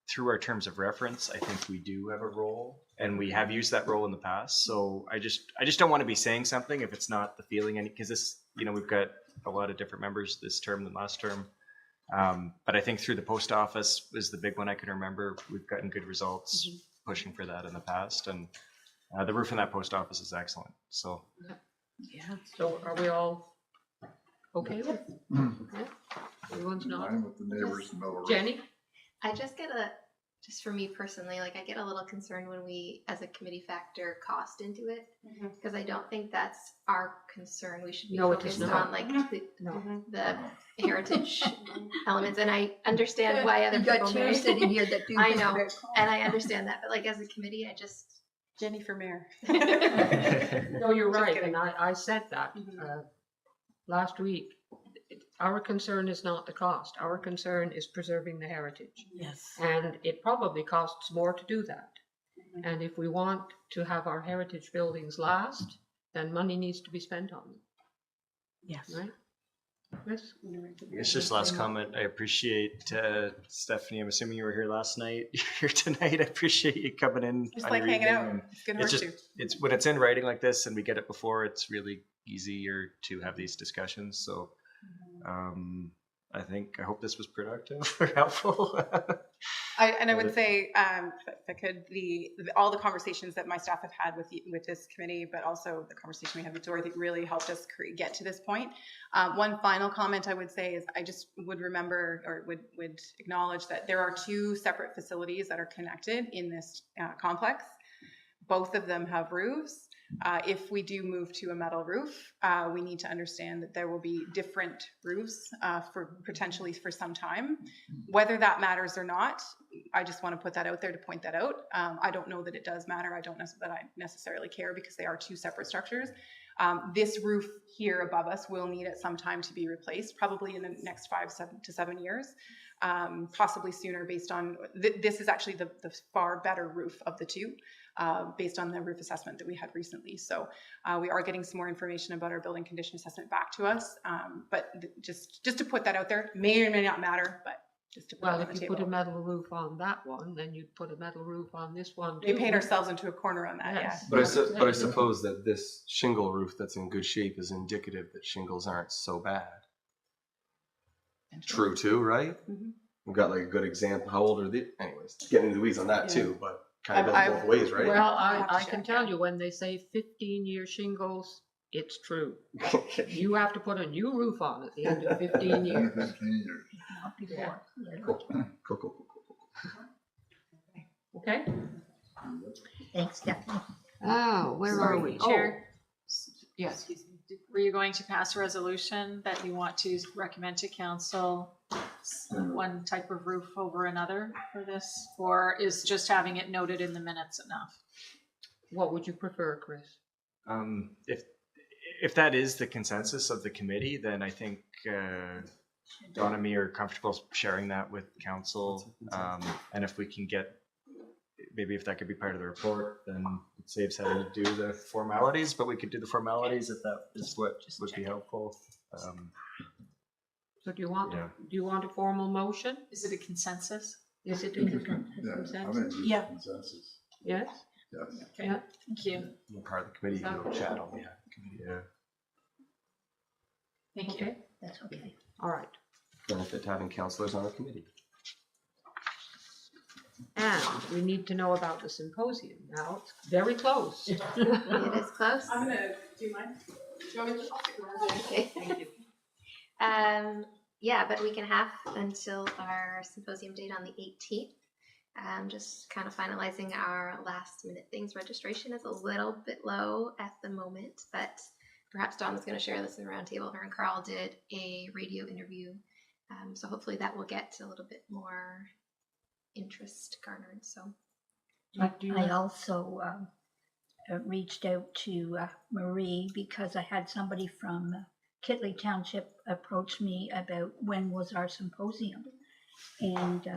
through our terms of reference, I think we do have a role, and we have used that role in the past. So I just don't want to be saying something if it's not the feeling, because this, we've got a lot of different members this term than last term. But I think through the post office is the big one I can remember. We've gotten good results pushing for that in the past, and the roof in that post office is excellent. So Yeah. So are we all okay with it? Yeah? Everyone's In not? line with the neighbors and metal roof. Jenny? I just for me personally, I get a little concerned when we, as a committee, factor cost into it, because I don't think that's our concern. We should be No, it is focused not. on No. the heritage elements, and I understand why other You've people got chairs may. sitting here that do. I think know, they're- and I understand that, but as a committee, I just Jenny for mayor. No, you're Just right, kidding. and I said that last week. Our concern is not the cost. Our concern is preserving the heritage. Yes. And it probably costs more to do that. And if we want to have our heritage buildings last, then money needs to be spent on them, Yes. right? Chris? it's just last comment. I appreciate Stephanie. I'm assuming you were here last night. You're here tonight. I appreciate you coming in. Just on like your hanging evening, out. and It's good It's horseshoe. it's when it's in writing like this and we get it before, it's really easier to have these discussions. So I hope this was productive or helpful. I would say, if I could, all the conversations that my staff have had with this committee, but also the conversation we had with Dorothy, really helped us get to this point. One final comment I would say is I just would remember or would acknowledge that there are two separate facilities that are connected in this complex. Both of them have roofs. If we do move to a metal roof, we need to understand that there will be different roofs potentially for some time. Whether that matters or not, I just want to put that out there to point that out. I don't know that it does matter. I don't necessarily care because they are two separate structures. This roof here above us will need at some time to be replaced, probably in the next 5 to 7 years, possibly sooner based on, this is actually the far better roof of the two, based on the roof assessment that we had recently. So we are getting some more information about our building condition assessment back to us. But just to put that out there, may or may not matter, but just to put it Well, on if the you table. put a metal roof on that one, then you'd put a metal roof on this one We too. paint ourselves into a corner on that, Yes. But I suppose that this shingle roof that's in good shape is indicative that shingles aren't so bad. True too, right? Mhm. We've got like a good example. How old are they? Anyways, getting into the weeds on that Yeah. too, but kind of I've- goes both ways, right? Well, I'll have to I can check, tell yeah. you, when they say 15-year shingles, it's true. You have to put a new roof on at the end of 15 In years. 15 years. Not before. Yeah. Cool. Okay? Thanks, Stephanie. Oh, where are we? Chair. Yes. Excuse me. Were you going to pass a resolution that you want to recommend to council one type of roof over another for this? Or is just having it noted in the minutes enough? What would you prefer, Chris? If that is the consensus of the committee, then I think Dawn and me are comfortable sharing that with council. And if we can get, maybe if that could be part of the report, then it saves having to do the formalities, but we could do the formalities if that is what would be helpful. So do you want, Yeah. do you want a formal motion? Is it a consensus? Is it a Yeah, I think consensus? it's Yeah. consensus. Yes? Yes. Yeah. Thank you. You're part of the committee, you can chat on behalf of the committee. Yeah. Thank you. Okay, That's okay. all right. Benefit to having councillors on the committee. And we need to know about the symposium. Now, it's very close. It is close. I'm gonna do mine. Do you want me to? Okay, thank you. Yeah, but we can have until our symposium date on the 18th. Just kind of finalizing our last minute things. Registration is a little bit low at the moment, but perhaps Dawn is going to share this in the roundtable. Her and Carl did a radio interview. So hopefully that will get a little bit more interest garnered. So I also reached out to Marie because I had somebody from Kitley Township approach me about when was our symposium. And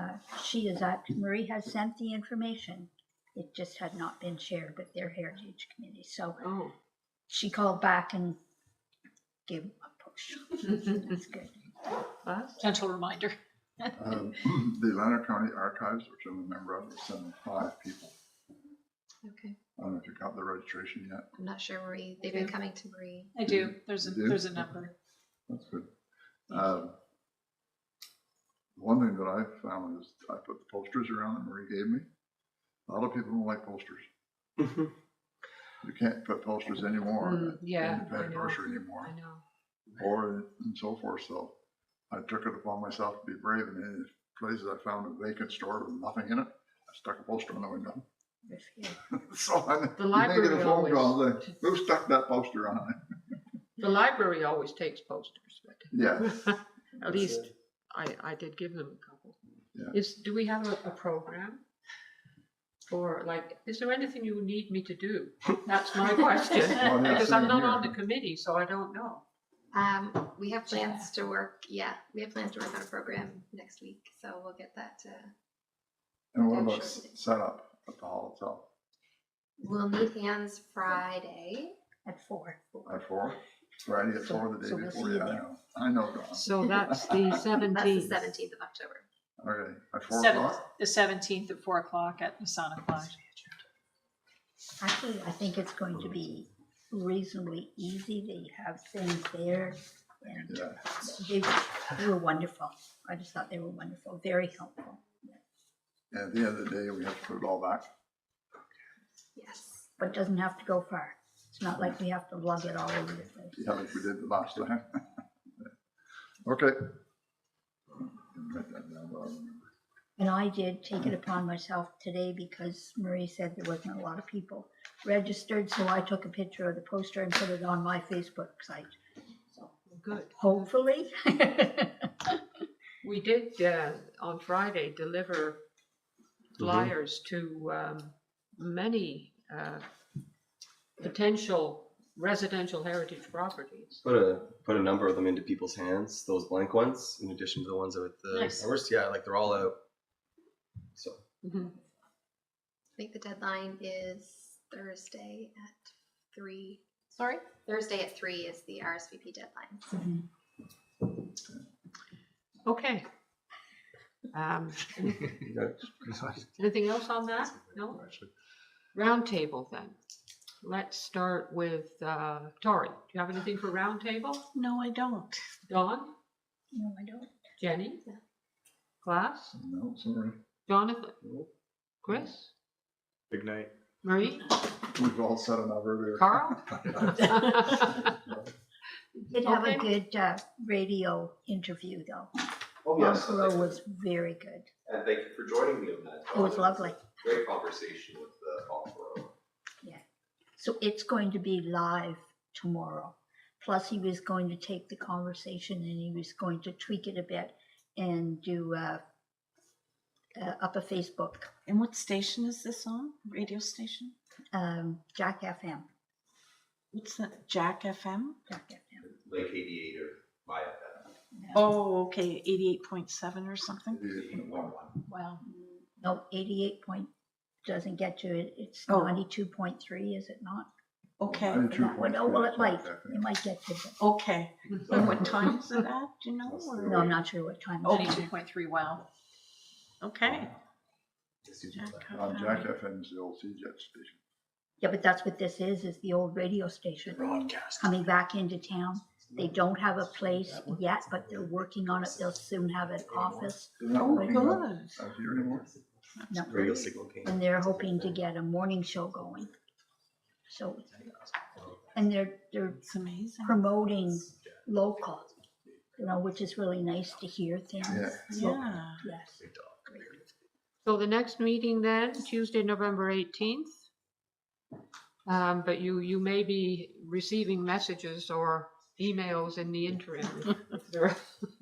Marie has sent the information. It just had not been shared with their Heritage Committee. So Oh. she called back and gave a push. That's good. Us? Gentle reminder. The Atlantic County Archives, which I'm a member of, are sending 5 people. okay, I don't know if you got the registration yet. I'm not sure Marie. They've been coming to Marie. I do. There's You do? there's a number. That's good. One thing that I found is I put the posters around that Marie gave me. A lot of people don't like posters. You can't put posters anymore. Mm, yeah, Independent I know. grocery anymore. I know. Or and so forth. So I took it upon myself to be brave, and in places I found a vacant store with nothing in it, I stuck a poster on the window. So I'm The library making a phone always- call, like, who stuck that poster on it? The library always takes posters, but Yeah. at least I did give them a couple. Yeah. Do we have a program? Or like, is there anything you need me to do? That's my question. Well, yeah, Because I'm same not here. on the committee, so I don't know. We have plans to work. Yeah, we have plans to work on a program next week. So we'll get that. And what I'm about sure. setup at the hall itself? We'll need hands Friday. At 4. At 4? Friday at 4, the day So we'll before, see you yeah, I then. know. I know, Dawn. So that's the 17th. That's the 17th of October. Okay, at 4 Seven- o'clock? The 17th at 4 o'clock at Masonic Lodge. Actually, I think it's going to be reasonably easy. They have things there. And Yeah. they were wonderful. I just thought they were wonderful, very helpful. And at the end of the day, we have to put it all back. Yes. But it doesn't have to go far. It's not like we have to lug it all over the place. Yeah, like we did the last time. Okay. And I did take it upon myself today because Marie said there wasn't a lot of people registered, so I took a picture of the poster and put it on my Facebook site. So Good. hopefully. We did, on Friday, deliver flyers to many potential residential heritage properties. Put a number of them into people's hands, those blank ones, in addition to the ones with the Nice. numbers. Yeah, like they're all out. So Mhm. I think the deadline is Thursday at 3. Sorry? Thursday at 3 is the RSVP deadline. Okay. Anything else on that? No? Roundtable then. Let's start with Tori. Do you have anything for roundtable? No, I don't. Dawn? No, I don't. Jenny? Class? No, sorry. Jonathan? Chris? Good night. Marie? We've all said enough earlier. Carl? Did have Okay. a good radio interview though. Oh, yes. Oslo was very good. And thank you for joining me on that. It was lovely. Great conversation with Paul. So it's going to be live tomorrow. Plus he was going to take the conversation and he was going to tweak it a bit and do up a Facebook, And what station is this on? Radio station? Jack FM. What's that? Jack FM? Jack FM. Lake 88 or my FM. Oh, okay, 88.7 or something? Well, no, 88 point doesn't get to it. It's Oh. 92.3, is it not? Okay, That one. Oh, well, it might. It might get to it. okay. And what time is it at? Do you know? or- No, I'm not sure what time. Oh, it is. 92.3, wow. Okay. On Jack FM's the old CJET station. Yeah, but that's what this is the old radio station. Coming back into town. They don't have a place yet, but they're working on it. They'll soon have an office. They're not Oh, working good. out here anymore. No. radio signal came. And they're hoping to get a morning show going. So, and they're It's amazing. promoting local, which is really nice to hear things. Yeah. So, Yeah. yes. So the next meeting then, Tuesday, November 18th. But you may be receiving messages or emails in the interim.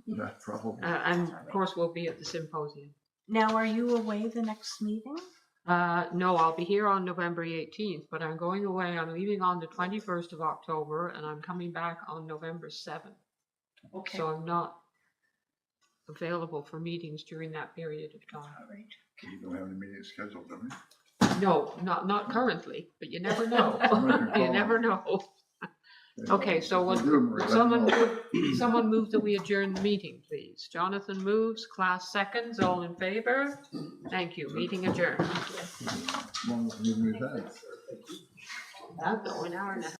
Yeah, probably. And of course, we'll be at the symposium. Now, are you away the next meeting? No, I'll be here on November 18th, but I'm going away. I'm leaving on the 21st of October and I'm coming back on November 7th. Okay. So I'm not available for meetings during that period of time. We don't have any meetings scheduled, do we? No, not currently, but you never know. You never know. Okay, so If we do, Marie, let me someone know. someone move that we adjourn the meeting, please. Jonathan moves, Class seconds, all in favor? Thank you, meeting adjourned. As long as we move that. That's an hour and a half.